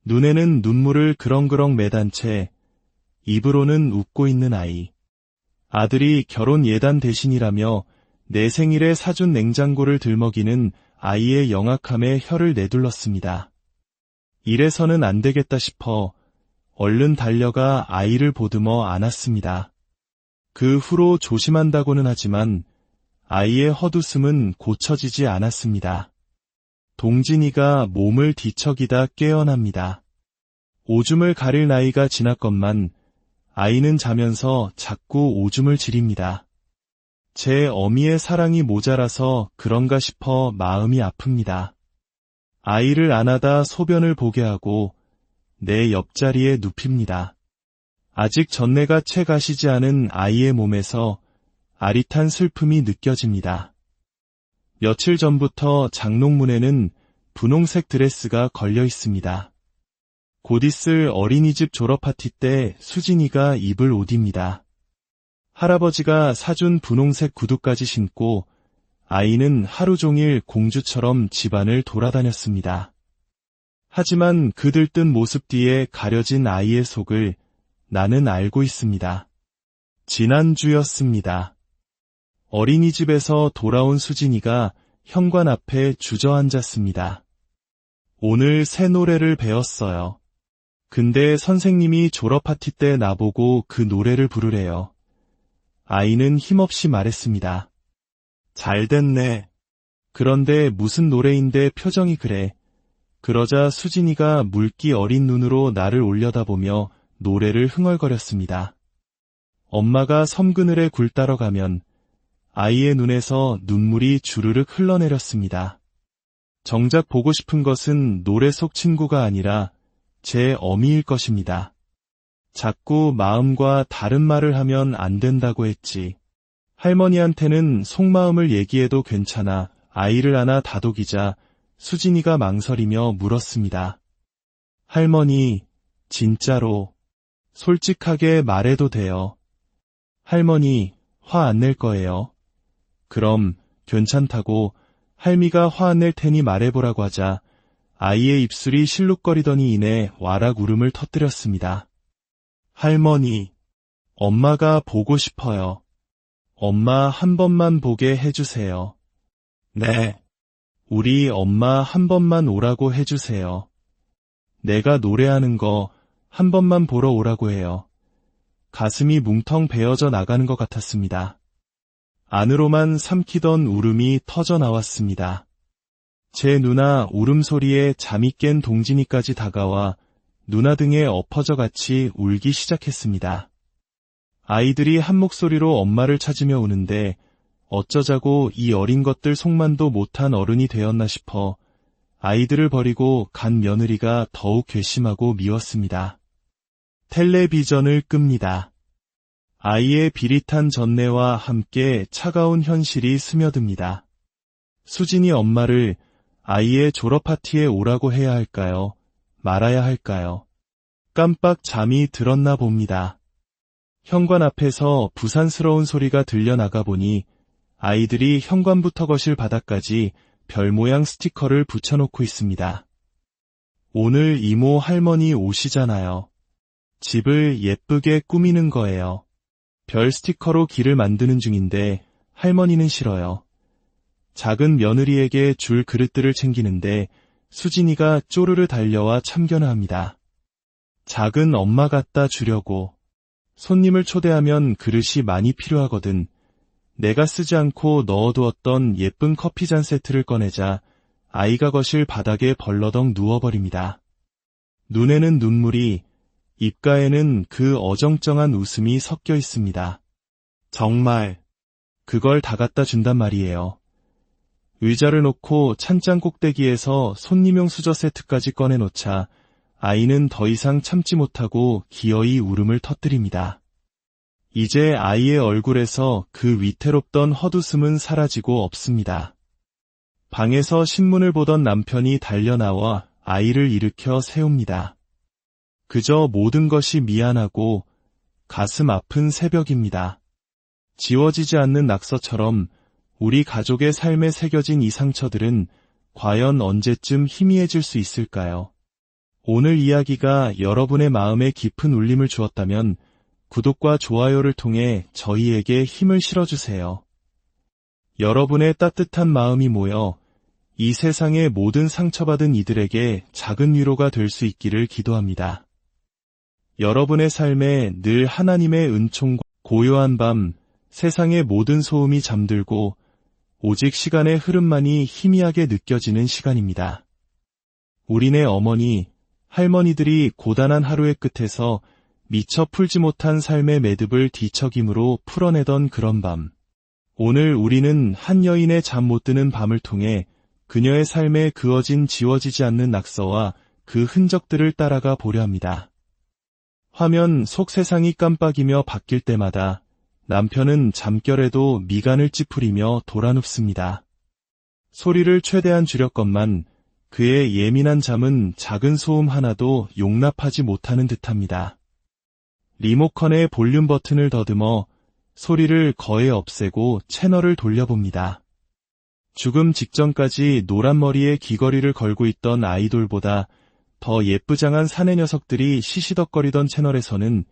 눈에는 눈물을 그렁그렁 매단 채 입으로는 웃고 있는 아이. 아들이 결혼 예단 대신이라며 내 생일에 사준 냉장고를 들먹이는 아이의 영악함에 혀를 내둘렀습니다. 이래서는 안 되겠다 싶어 얼른 달려가 아이를 보듬어 안았습니다. 그 후로 조심한다고는 하지만 아이의 헛웃음은 고쳐지지 않았습니다. 동진이가 몸을 뒤척이다 깨어납니다. 오줌을 가릴 나이가 지났건만 아이는 자면서 자꾸 오줌을 지립니다. 제 어미의 사랑이 모자라서 그런가 싶어 마음이 아픕니다. 아이를 안아다 소변을 보게 하고 내 옆자리에 눕힙니다. 아직 전내가 채 가시지 않은 아이의 몸에서 아릿한 슬픔이 느껴집니다. 며칠 전부터 장롱문에는 분홍색 드레스가 걸려 있습니다. 곧 있을 어린이집 졸업파티 때 수진이가 입을 옷입니다. 할아버지가 사준 분홍색 구두까지 신고 아이는 하루 종일 공주처럼 집안을 돌아다녔습니다. 하지만 그 들뜬 모습 뒤에 가려진 아이의 속을 나는 알고 있습니다. 지난주였습니다. 어린이집에서 돌아온 수진이가 현관 앞에 주저앉았습니다. 오늘 새 노래를 배웠어요. 근데 선생님이 졸업파티 때 나보고 그 노래를 부르래요. 아이는 힘없이 말했습니다. 잘 됐네. 그런데 무슨 노래인데 표정이 그래. 그러자 수진이가 물기 어린 눈으로 나를 올려다보며 노래를 흥얼거렸습니다. 엄마가 섬그늘에 굴 따러 가면 아이의 눈에서 눈물이 주르륵 흘러내렸습니다. 정작 보고 싶은 것은 노래 속 친구가 아니라 제 어미일 것입니다. 자꾸 마음과 다른 말을 하면 안 된다고 했지. 할머니한테는 속마음을 얘기해도 괜찮아 아이를 안아 다독이자 수진이가 망설이며 물었습니다. 할머니, 진짜로 솔직하게 말해도 돼요. 할머니, 화 안 낼 거예요. 그럼 괜찮다고 할미가 화 안 낼 테니 말해보라고 하자 아이의 입술이 실룩거리더니 이내 와락 울음을 터뜨렸습니다. 할머니, 엄마가 보고 싶어요. 엄마 한 번만 보게 해주세요. 네. 우리 엄마 한 번만 오라고 해주세요. 내가 노래하는 거 한 번만 보러 오라고 해요. 가슴이 뭉텅 베어져 나가는 것 같았습니다. 안으로만 삼키던 울음이 터져 나왔습니다. 제 누나 울음소리에 잠이 깬 동진이까지 다가와 누나 등에 엎어져 같이 울기 시작했습니다. 아이들이 한 목소리로 엄마를 찾으며 우는데 어쩌자고 이 어린 것들 속만도 못한 어른이 되었나 싶어 아이들을 버리고 간 며느리가 더욱 괘씸하고 미웠습니다. 텔레비전을 끕니다. 아이의 비릿한 전내와 함께 차가운 현실이 스며듭니다. 수진이 엄마를 아이의 졸업파티에 오라고 해야 할까요? 말아야 할까요? 깜빡 잠이 들었나 봅니다. 현관 앞에서 부산스러운 소리가 들려나가 보니 아이들이 현관부터 거실 바닥까지 별 모양 스티커를 붙여놓고 있습니다. 오늘 이모 할머니 오시잖아요. 집을 예쁘게 꾸미는 거예요. 별 스티커로 길을 만드는 중인데 할머니는 싫어요. 작은 며느리에게 줄 그릇들을 챙기는데 수진이가 쪼르르 달려와 참견을 합니다. 작은 엄마 갖다 주려고. 손님을 초대하면 그릇이 많이 필요하거든. 내가 쓰지 않고 넣어두었던 예쁜 커피잔 세트를 꺼내자 아이가 거실 바닥에 벌러덩 누워버립니다. 눈에는 눈물이, 입가에는 그 어정쩡한 웃음이 섞여 있습니다. 정말 그걸 다 갖다 준단 말이에요. 의자를 놓고 찬장 꼭대기에서 손님용 수저 세트까지 꺼내놓자 아이는 더 이상 참지 못하고 기어이 울음을 터뜨립니다. 이제 아이의 얼굴에서 그 위태롭던 헛웃음은 사라지고 없습니다. 방에서 신문을 보던 남편이 달려나와 아이를 일으켜 세웁니다. 그저 모든 것이 미안하고 가슴 아픈 새벽입니다. 지워지지 않는 낙서처럼 우리 가족의 삶에 새겨진 이 상처들은 과연 언제쯤 희미해질 수 있을까요? 오늘 이야기가 여러분의 마음에 깊은 울림을 주었다면 구독과 좋아요를 통해 저희에게 힘을 실어주세요. 여러분의 따뜻한 마음이 모여 이 세상의 모든 상처받은 이들에게 작은 위로가 될 수 있기를 기도합니다. 여러분의 삶에 늘 하나님의 은총과 고요한 밤, 세상의 모든 소음이 잠들고 오직 시간의 흐름만이 희미하게 느껴지는 시간입니다. 우리네 어머니, 할머니들이 고단한 하루의 끝에서 미처 풀지 못한 삶의 매듭을 뒤척임으로 풀어내던 그런 밤. 오늘 우리는 한 여인의 잠 못 드는 밤을 통해 그녀의 삶에 그어진 지워지지 않는 낙서와 그 흔적들을 따라가 보려 합니다. 화면 속 세상이 깜빡이며 바뀔 때마다 남편은 잠결에도 미간을 찌푸리며 돌아눕습니다. 소리를 최대한 줄였건만 그의 예민한 잠은 작은 소음 하나도 용납하지 못하는 듯합니다. 리모컨의 볼륨 버튼을 더듬어 소리를 거의 없애고 채널을 돌려봅니다. 죽음 직전까지 노란 머리에 귀걸이를 걸고 있던 아이돌보다 더 예쁘장한 사내 녀석들이 시시덕거리던 채널에서는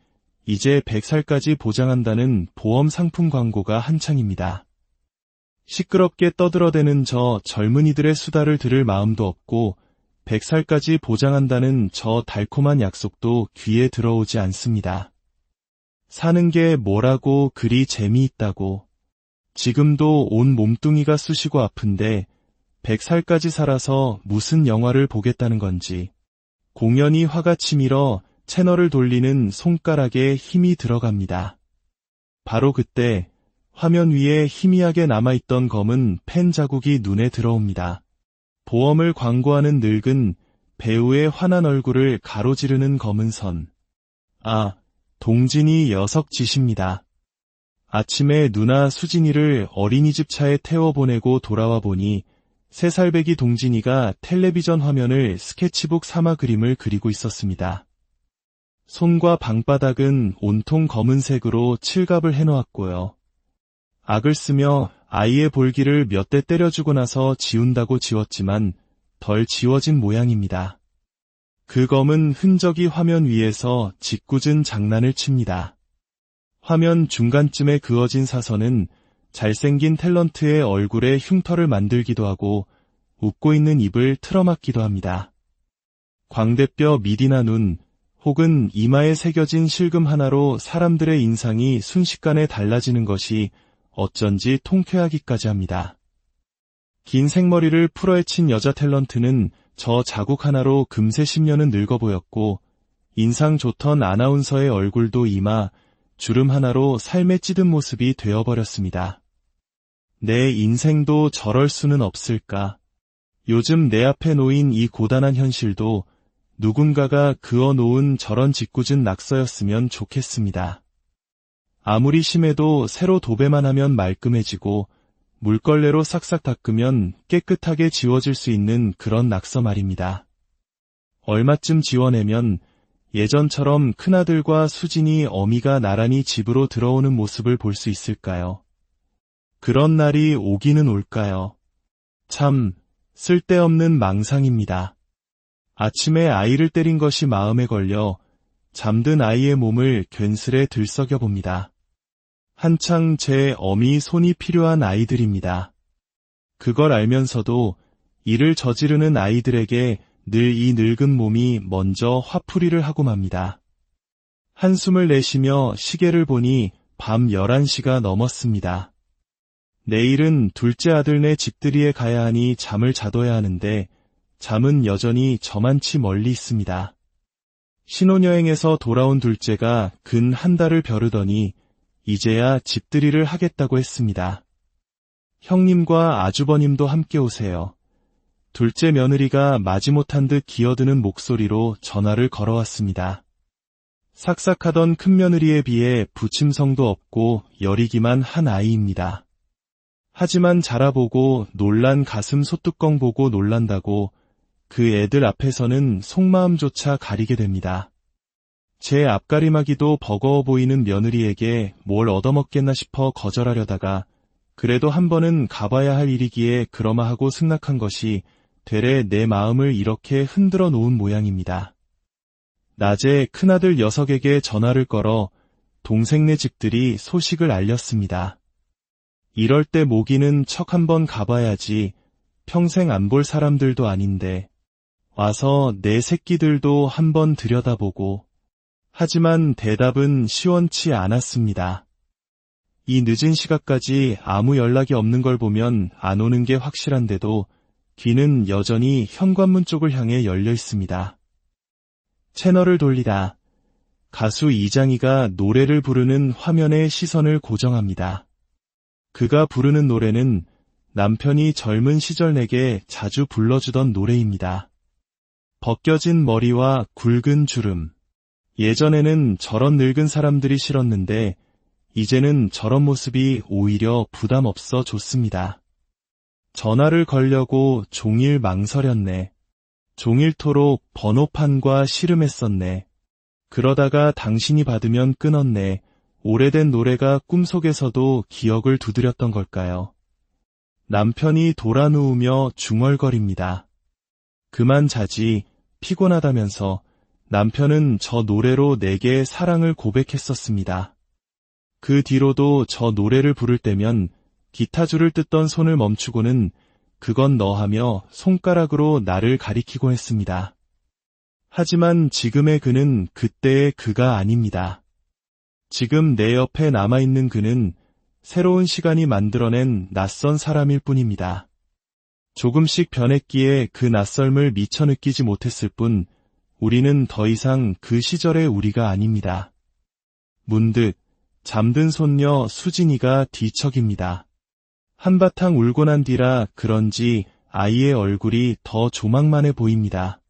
이제 100살까지 보장한다는 보험 상품 광고가 한창입니다. 시끄럽게 떠들어대는 저 젊은이들의 수다를 들을 마음도 없고 100살까지 보장한다는 저 달콤한 약속도 귀에 들어오지 않습니다. 사는 게 뭐라고 그리 재미있다고. 지금도 온 몸뚱이가 쑤시고 아픈데 100살까지 살아서 무슨 영화를 보겠다는 건지. 공연히 화가 치밀어 채널을 돌리는 손가락에 힘이 들어갑니다. 바로 그때 화면 위에 희미하게 남아있던 검은 펜 자국이 눈에 들어옵니다. 보험을 광고하는 늙은 배우의 환한 얼굴을 가로지르는 검은 선. 아, 동진이 녀석 짓입니다. 아침에 누나 수진이를 어린이집 차에 태워보내고 돌아와 보니 3살배기 동진이가 텔레비전 화면을 스케치북 삼아 그림을 그리고 있었습니다. 손과 방바닥은 온통 검은색으로 칠갑을 해놓았고요. 악을 쓰며 아이의 볼기를 몇 대 때려주고 나서 지운다고 지웠지만 덜 지워진 모양입니다. 그 검은 흔적이 화면 위에서 짓궂은 장난을 칩니다. 화면 중간쯤에 그어진 사선은 잘생긴 탤런트의 얼굴에 흉터를 만들기도 하고 웃고 있는 입을 틀어막기도 합니다. 광대뼈 미디나 눈 혹은 이마에 새겨진 실금 하나로 사람들의 인상이 순식간에 달라지는 것이 어쩐지 통쾌하기까지 합니다. 긴 생머리를 풀어헤친 여자 탤런트는 저 자국 하나로 금세 10년은 늙어 보였고 인상 좋던 아나운서의 얼굴도 이마, 주름 하나로 삶에 찌든 모습이 되어버렸습니다. 내 인생도 저럴 수는 없을까. 요즘 내 앞에 놓인 이 고단한 현실도 누군가가 그어놓은 저런 짓궂은 낙서였으면 좋겠습니다. 아무리 심해도 새로 도배만 하면 말끔해지고 물걸레로 싹싹 닦으면 깨끗하게 지워질 수 있는 그런 낙서 말입니다. 얼마쯤 지워내면 예전처럼 큰아들과 수진이 어미가 나란히 집으로 들어오는 모습을 볼 수 있을까요? 그런 날이 오기는 올까요? 참 쓸데없는 망상입니다. 아침에 아이를 때린 것이 마음에 걸려 잠든 아이의 몸을 괜스레 들썩여봅니다. 한창 제 어미 손이 필요한 아이들입니다. 그걸 알면서도 이를 저지르는 아이들에게 늘 이 늙은 몸이 먼저 화풀이를 하고 맙니다. 한숨을 내쉬며 시계를 보니 밤 11시가 넘었습니다. 내일은 둘째 아들네 집들이에 가야 하니 잠을 자둬야 하는데 잠은 여전히 저만치 멀리 있습니다. 신혼여행에서 돌아온 둘째가 근 한 달을 벼르더니 이제야 집들이를 하겠다고 했습니다. 형님과 아주버님도 함께 오세요. 둘째 며느리가 마지못한 듯 기어드는 목소리로 전화를 걸어왔습니다. 삭삭하던 큰며느리에 비해 부침성도 없고 여리기만 한 아이입니다. 하지만 자라보고 놀란 가슴 소뚜껑 보고 놀란다고 그 애들 앞에서는 속마음조차 가리게 됩니다. 제 앞가림하기도 버거워 보이는 며느리에게 뭘 얻어먹겠나 싶어 거절하려다가 그래도 한 번은 가봐야 할 일이기에 그러마 하고 승낙한 것이 되레 내 마음을 이렇게 흔들어 놓은 모양입니다. 낮에 큰아들 녀석에게 전화를 걸어 동생네 집들이 소식을 알렸습니다. 이럴 때 모기는 척 한번 가봐야지 평생 안 볼 사람들도 아닌데 와서 내 새끼들도 한번 들여다보고. 하지만 대답은 시원치 않았습니다. 이 늦은 시각까지 아무 연락이 없는 걸 보면 안 오는 게 확실한데도 귀는 여전히 현관문 쪽을 향해 열려 있습니다. 채널을 돌리다. 가수 이장희가 노래를 부르는 화면에 시선을 고정합니다. 그가 부르는 노래는 남편이 젊은 시절 내게 자주 불러주던 노래입니다. 벗겨진 머리와 굵은 주름. 예전에는 저런 늙은 사람들이 싫었는데 이제는 저런 모습이 오히려 부담 없어 좋습니다. 전화를 걸려고 종일 망설였네. 종일토록 번호판과 씨름했었네. 그러다가 당신이 받으면 끊었네. 오래된 노래가 꿈속에서도 기억을 두드렸던 걸까요? 남편이 돌아 누우며 중얼거립니다. 그만 자지, 피곤하다면서. 남편은 저 노래로 내게 사랑을 고백했었습니다. 그 뒤로도 저 노래를 부를 때면 기타줄을 뜯던 손을 멈추고는 그건 너 하며 손가락으로 나를 가리키곤 했습니다. 하지만 지금의 그는 그때의 그가 아닙니다. 지금 내 옆에 남아있는 그는 새로운 시간이 만들어낸 낯선 사람일 뿐입니다. 조금씩 변했기에 그 낯설음을 미처 느끼지 못했을 뿐 우리는 더 이상 그 시절의 우리가 아닙니다. 문득 잠든 손녀 수진이가 뒤척입니다. 한바탕 울고 난 뒤라 그런지 아이의 얼굴이 더 조망만해 보입니다.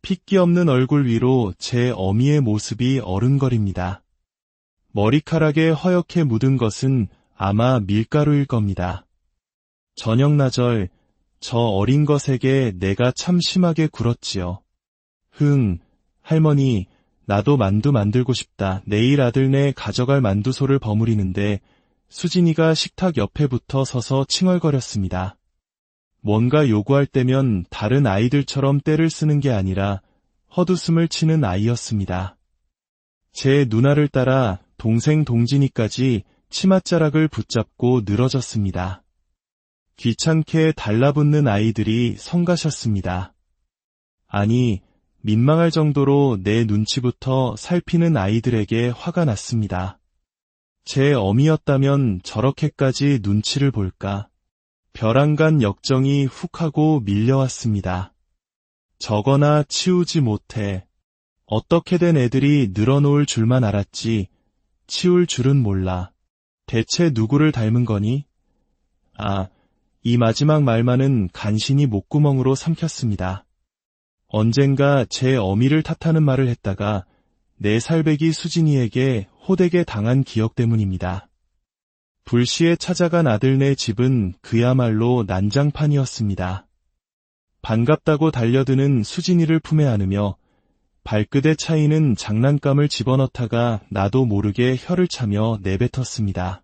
핏기 없는 얼굴 위로 제 어미의 모습이 어른거립니다. 머리카락에 허옇게 묻은 것은 아마 밀가루일 겁니다. 저녁나절 저 어린 것에게 내가 참 심하게 굴었지요. 할머니, 나도 만두 만들고 싶다. 내일 아들네 가져갈 만두소를 버무리는데 수진이가 식탁 옆에 붙어 서서 칭얼거렸습니다. 뭔가 요구할 때면 다른 아이들처럼 떼를 쓰는 게 아니라 헛웃음을 치는 아이였습니다. 제 누나를 따라 동생 동진이까지 치맛자락을 붙잡고 늘어졌습니다. 귀찮게 달라붙는 아이들이 성가셨습니다. 아니, 민망할 정도로 내 눈치부터 살피는 아이들에게 화가 났습니다. 제 어미였다면 저렇게까지 눈치를 볼까? 벼랑간 역정이 훅 하고 밀려왔습니다. 저거나 치우지 못해. 어떻게 된 애들이 늘어놓을 줄만 알았지 치울 줄은 몰라. 대체 누구를 닮은 거니? 이 마지막 말만은 간신히 목구멍으로 삼켰습니다. 언젠가 제 어미를 탓하는 말을 했다가 내 살배기 수진이에게 호되게 당한 기억 때문입니다. 불시에 찾아간 아들네 집은 그야말로 난장판이었습니다. 반갑다고 달려드는 수진이를 품에 안으며 발끝에 차이는 장난감을 집어넣다가 나도 모르게 혀를 차며 내뱉었습니다.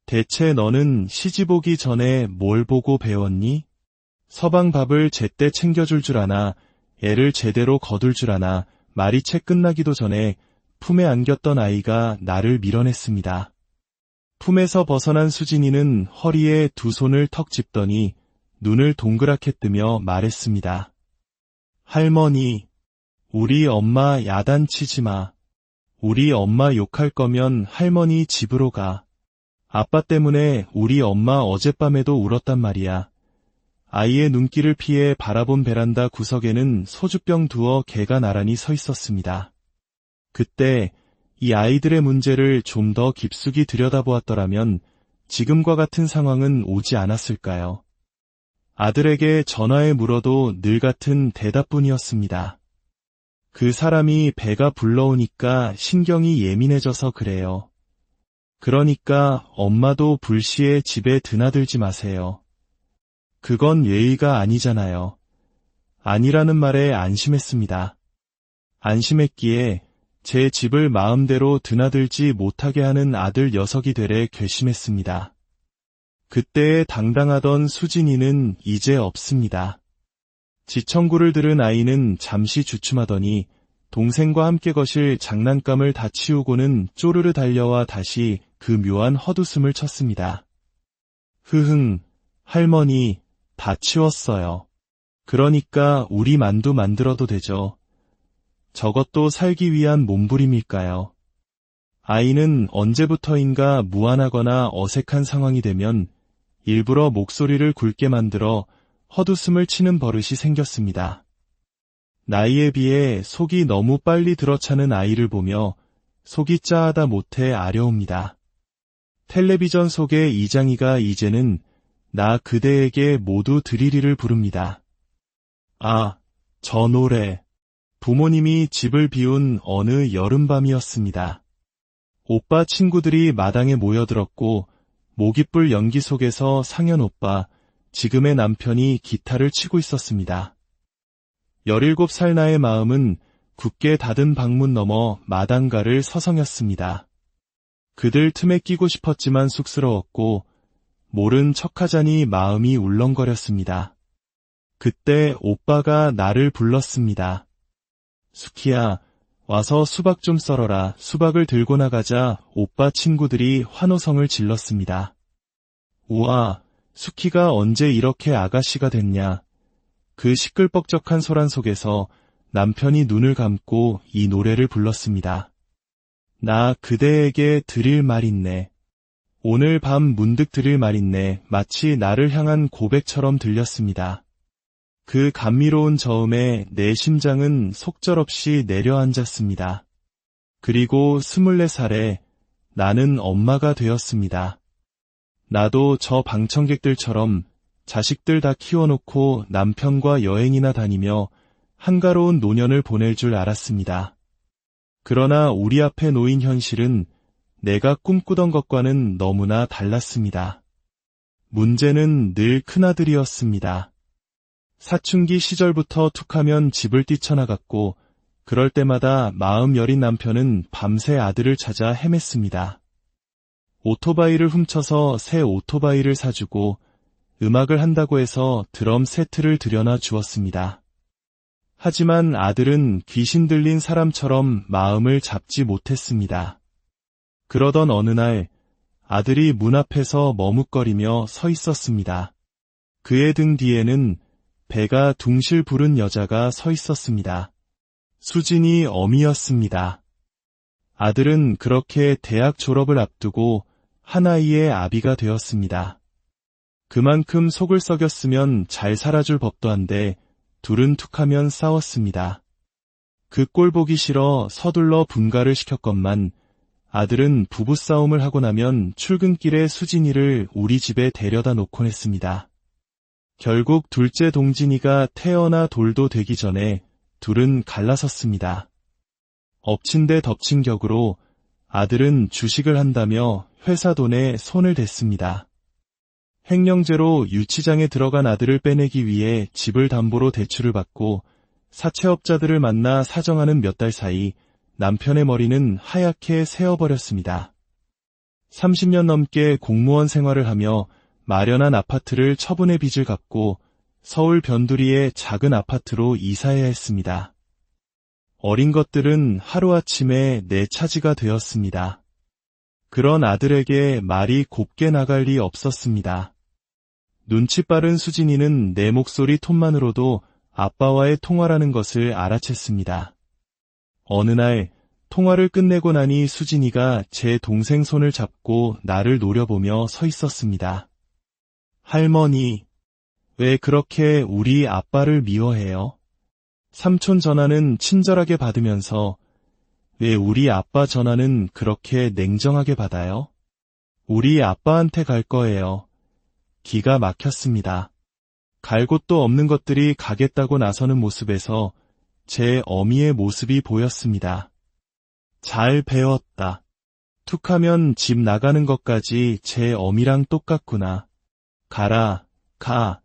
대체 너는 시집 오기 전에 뭘 보고 배웠니? 서방 밥을 제때 챙겨줄 줄 아나, 애를 제대로 거둘 줄 아나. 말이 채 끝나기도 전에 품에 안겼던 아이가 나를 밀어냈습니다. 품에서 벗어난 수진이는 허리에 두 손을 턱 짚더니 눈을 동그랗게 뜨며 말했습니다. 할머니, 우리 엄마 야단치지 마. 우리 엄마 욕할 거면 할머니 집으로 가. 아빠 때문에 우리 엄마 어젯밤에도 울었단 말이야. 아이의 눈길을 피해 바라본 베란다 구석에는 소주병 두어 개가 나란히 서 있었습니다. 그때 이 아이들의 문제를 좀 더 깊숙이 들여다보았더라면 지금과 같은 상황은 오지 않았을까요? 아들에게 전화해 물어도 늘 같은 대답뿐이었습니다. 그 사람이 배가 불러오니까 신경이 예민해져서 그래요. 그러니까 엄마도 불시에 집에 드나들지 마세요. 그건 예의가 아니잖아요. 아니라는 말에 안심했습니다. 안심했기에 제 집을 마음대로 드나들지 못하게 하는 아들 녀석이 되래 결심했습니다. 그때의 당당하던 수진이는 이제 없습니다. 지청구를 들은 아이는 잠시 주춤하더니 동생과 함께 거실 장난감을 다 치우고는 쪼르르 달려와 다시 그 묘한 헛웃음을 쳤습니다. 흐흥, 할머니, 다 치웠어요. 그러니까 우리 만두 만들어도 되죠. 저것도 살기 위한 몸부림일까요? 아이는 언제부터인가 무안하거나 어색한 상황이 되면 일부러 목소리를 굵게 만들어 헛웃음을 치는 버릇이 생겼습니다. 나이에 비해 속이 너무 빨리 들어차는 아이를 보며 속이 짜하다 못해 아려옵니다. 텔레비전 속의 이장이가 이제는 나 그대에게 모두 드리리를 부릅니다. 아, 저 노래. 부모님이 집을 비운 어느 여름밤이었습니다. 오빠 친구들이 마당에 모여들었고 모깃불 연기 속에서 상현 오빠, 지금의 남편이 기타를 치고 있었습니다. 17살 나의 마음은 굳게 닫은 방문 너머 마당가를 서성였습니다. 그들 틈에 끼고 싶었지만 쑥스러웠고 모른 척하자니 마음이 울렁거렸습니다. 그때 오빠가 나를 불렀습니다. 수키야, 와서 수박 좀 썰어라. 수박을 들고 나가자 오빠 친구들이 환호성을 질렀습니다. 우와, 수키가 언제 이렇게 아가씨가 됐냐. 그 시끌벅적한 소란 속에서 남편이 눈을 감고 이 노래를 불렀습니다. 나 그대에게 드릴 말 있네. 오늘 밤 문득 드릴 말 있네. 마치 나를 향한 고백처럼 들렸습니다. 그 감미로운 저음에 내 심장은 속절없이 내려앉았습니다. 그리고 24살에 나는 엄마가 되었습니다. 나도 저 방청객들처럼 자식들 다 키워놓고 남편과 여행이나 다니며 한가로운 노년을 보낼 줄 알았습니다. 그러나 우리 앞에 놓인 현실은 내가 꿈꾸던 것과는 너무나 달랐습니다. 문제는 늘 큰아들이었습니다. 사춘기 시절부터 툭하면 집을 뛰쳐나갔고 그럴 때마다 마음 여린 남편은 밤새 아들을 찾아 헤맸습니다. 오토바이를 훔쳐서 새 오토바이를 사주고 음악을 한다고 해서 드럼 세트를 들여놔 주었습니다. 하지만 아들은 귀신 들린 사람처럼 마음을 잡지 못했습니다. 그러던 어느 날 아들이 문 앞에서 머뭇거리며 서 있었습니다. 그의 등 뒤에는 배가 둥실 부른 여자가 서 있었습니다. 수진이 어미였습니다. 아들은 그렇게 대학 졸업을 앞두고 한 아이의 아비가 되었습니다. 그만큼 속을 썩였으면 잘 살아줄 법도 한데 둘은 툭하면 싸웠습니다. 그 꼴 보기 싫어 서둘러 분가를 시켰건만 아들은 부부싸움을 하고 나면 출근길에 수진이를 우리 집에 데려다 놓곤 했습니다. 결국 둘째 동진이가 태어나 돌도 되기 전에 둘은 갈라섰습니다. 엎친 데 덮친 격으로 아들은 주식을 한다며 회사 돈에 손을 댔습니다. 횡령죄로 유치장에 들어간 아들을 빼내기 위해 집을 담보로 대출을 받고 사채업자들을 만나 사정하는 몇 달 사이 남편의 머리는 하얗게 새어버렸습니다. 30년 넘게 공무원 생활을 하며 마련한 아파트를 처분의 빚을 갚고 서울 변두리의 작은 아파트로 이사해야 했습니다. 어린 것들은 하루아침에 내 차지가 되었습니다. 그런 아들에게 말이 곱게 나갈 리 없었습니다. 눈치 빠른 수진이는 내 목소리 톤만으로도 아빠와의 통화라는 것을 알아챘습니다. 어느 날 통화를 끝내고 나니 수진이가 제 동생 손을 잡고 나를 노려보며 서 있었습니다. 할머니, 왜 그렇게 우리 아빠를 미워해요? 삼촌 전화는 친절하게 받으면서 왜 우리 아빠 전화는 그렇게 냉정하게 받아요? 우리 아빠한테 갈 거예요. 기가 막혔습니다. 갈 곳도 없는 것들이 가겠다고 나서는 모습에서 제 어미의 모습이 보였습니다. 잘 배웠다. 툭하면 집 나가는 것까지 제 어미랑 똑같구나. 가라, 가.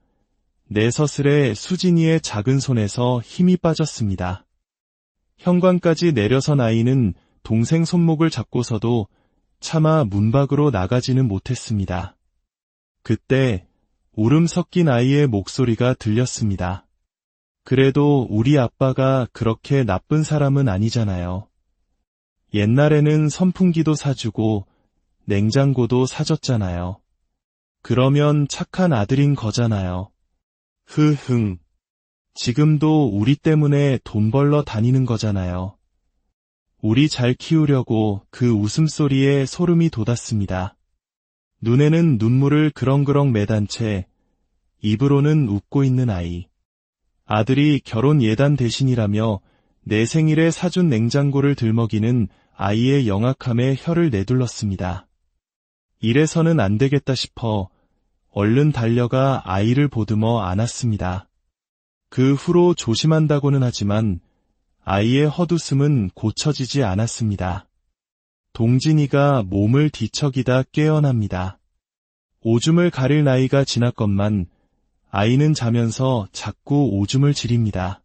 내 서슬에 수진이의 작은 손에서 힘이 빠졌습니다. 현관까지 내려선 아이는 동생 손목을 잡고서도 차마 문 밖으로 나가지는 못했습니다. 그때 울음 섞인 아이의 목소리가 들렸습니다. 그래도 우리 아빠가 그렇게 나쁜 사람은 아니잖아요. 옛날에는 선풍기도 사주고 냉장고도 사줬잖아요. 그러면 착한 아들인 거잖아요. 흐흥. 지금도 우리 때문에 돈 벌러 다니는 거잖아요. 우리 잘 키우려고 그 웃음소리에 소름이 돋았습니다. 눈에는 눈물을 그렁그렁 매단 채 입으로는 웃고 있는 아이. 아들이 결혼 예단 대신이라며 내 생일에 사준 냉장고를 들먹이는 아이의 영악함에 혀를 내둘렀습니다. 이래서는 안 되겠다 싶어 얼른 달려가 아이를 보듬어 안았습니다. 그 후로 조심한다고는 하지만 아이의 헛웃음은 고쳐지지 않았습니다. 동진이가 몸을 뒤척이다 깨어납니다. 오줌을 가릴 나이가 지났건만 아이는 자면서 자꾸 오줌을 지립니다.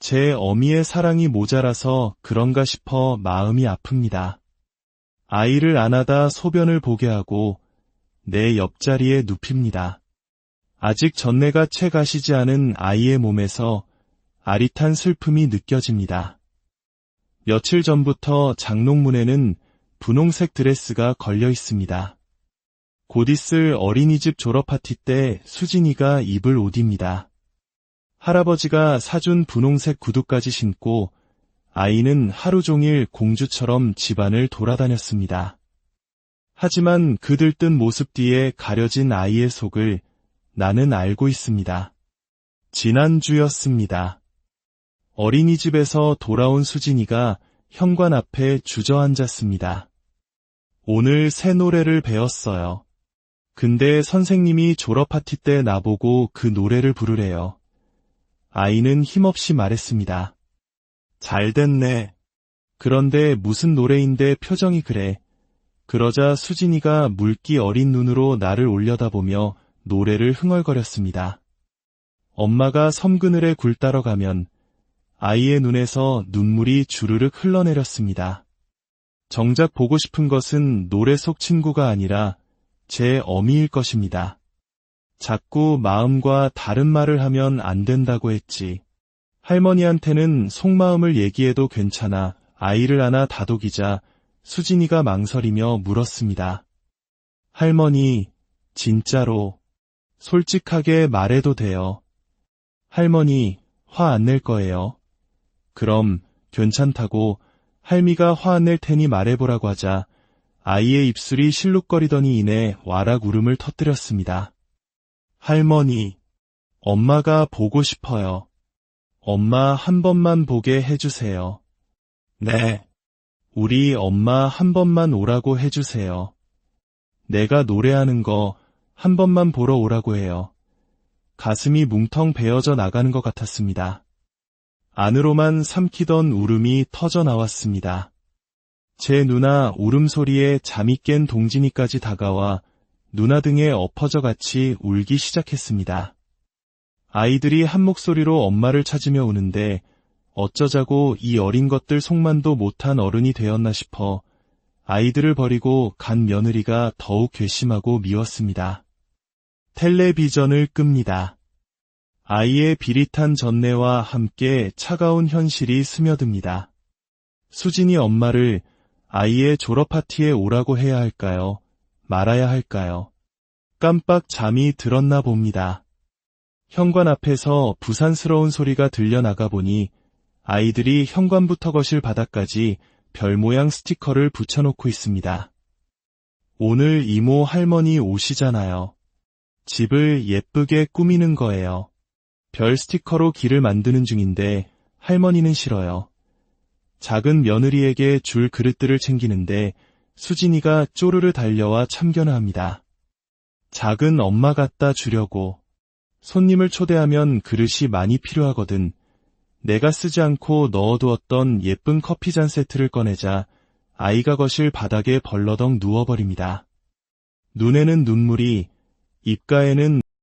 제 어미의 사랑이 모자라서 그런가 싶어 마음이 아픕니다. 아이를 안아다 소변을 보게 하고 내 옆자리에 눕힙니다. 아직 전내가 채 가시지 않은 아이의 몸에서 아릿한 슬픔이 느껴집니다. 며칠 전부터 장롱문에는 분홍색 드레스가 걸려 있습니다. 곧 있을 어린이집 졸업 파티 때 수진이가 입을 옷입니다. 할아버지가 사준 분홍색 구두까지 신고 아이는 하루 종일 공주처럼 집안을 돌아다녔습니다. 하지만 그 들뜬 모습 뒤에 가려진 아이의 속을 나는 알고 있습니다. 지난주였습니다. 어린이집에서 돌아온 수진이가 현관 앞에 주저앉았습니다. 오늘 새 노래를 배웠어요. 근데 선생님이 졸업 파티 때 나보고 그 노래를 부르래요. 아이는 힘없이 말했습니다. 잘 됐네. 그런데 무슨 노래인데 표정이 그래. 그러자 수진이가 물기 어린 눈으로 나를 올려다보며 노래를 흥얼거렸습니다. 엄마가 섬그늘에 굴 따러 가면 아이의 눈에서 눈물이 주르륵 흘러내렸습니다. 정작 보고 싶은 것은 노래 속 친구가 아니라 제 어미일 것입니다. 자꾸 마음과 다른 말을 하면 안 된다고 했지. 할머니한테는 속마음을 얘기해도 괜찮아 아이를 안아 다독이자 수진이가 망설이며 물었습니다. 할머니, 진짜로 솔직하게 말해도 돼요. 할머니, 화 안 낼 거예요. 그럼 괜찮다고 할미가 화 안 낼 테니 말해보라고 하자 아이의 입술이 실룩거리더니 이내 와락 울음을 터뜨렸습니다. 할머니, 엄마가 보고 싶어요. 엄마 한 번만 보게 해주세요. 네. 우리 엄마 한 번만 오라고 해주세요. 내가 노래하는 거 한 번만 보러 오라고 해요. 가슴이 뭉텅 베어져 나가는 것 같았습니다. 안으로만 삼키던 울음이 터져 나왔습니다. 제 누나 울음소리에 잠이 깬 동진이까지 다가와 누나 등에 엎어져 같이 울기 시작했습니다. 아이들이 한 목소리로 엄마를 찾으며 우는데 어쩌자고 이 어린 것들 속만도 못한 어른이 되었나 싶어 아이들을 버리고 간 며느리가 더욱 괘씸하고 미웠습니다. 텔레비전을 끕니다. 아이의 비릿한 전내와 함께 차가운 현실이 스며듭니다. 수진이 엄마를 아이의 졸업 파티에 오라고 해야 할까요? 말아야 할까요? 깜빡 잠이 들었나 봅니다. 현관 앞에서 부산스러운 소리가 들려나가 보니 아이들이 현관부터 거실 바닥까지 별 모양 스티커를 붙여놓고 있습니다. 오늘 이모 할머니 오시잖아요. 집을 예쁘게 꾸미는 거예요. 별 스티커로 길을 만드는 중인데 할머니는 싫어요. 작은 며느리에게 줄 그릇들을 챙기는데 수진이가 쪼르르 달려와 참견을 합니다. 작은 엄마 갖다 주려고. 손님을 초대하면 그릇이 많이 필요하거든. 내가 쓰지 않고 넣어두었던 예쁜 커피잔 세트를 꺼내자 아이가 거실 바닥에 벌러덩 누워버립니다. 눈에는 눈물이, 입가에는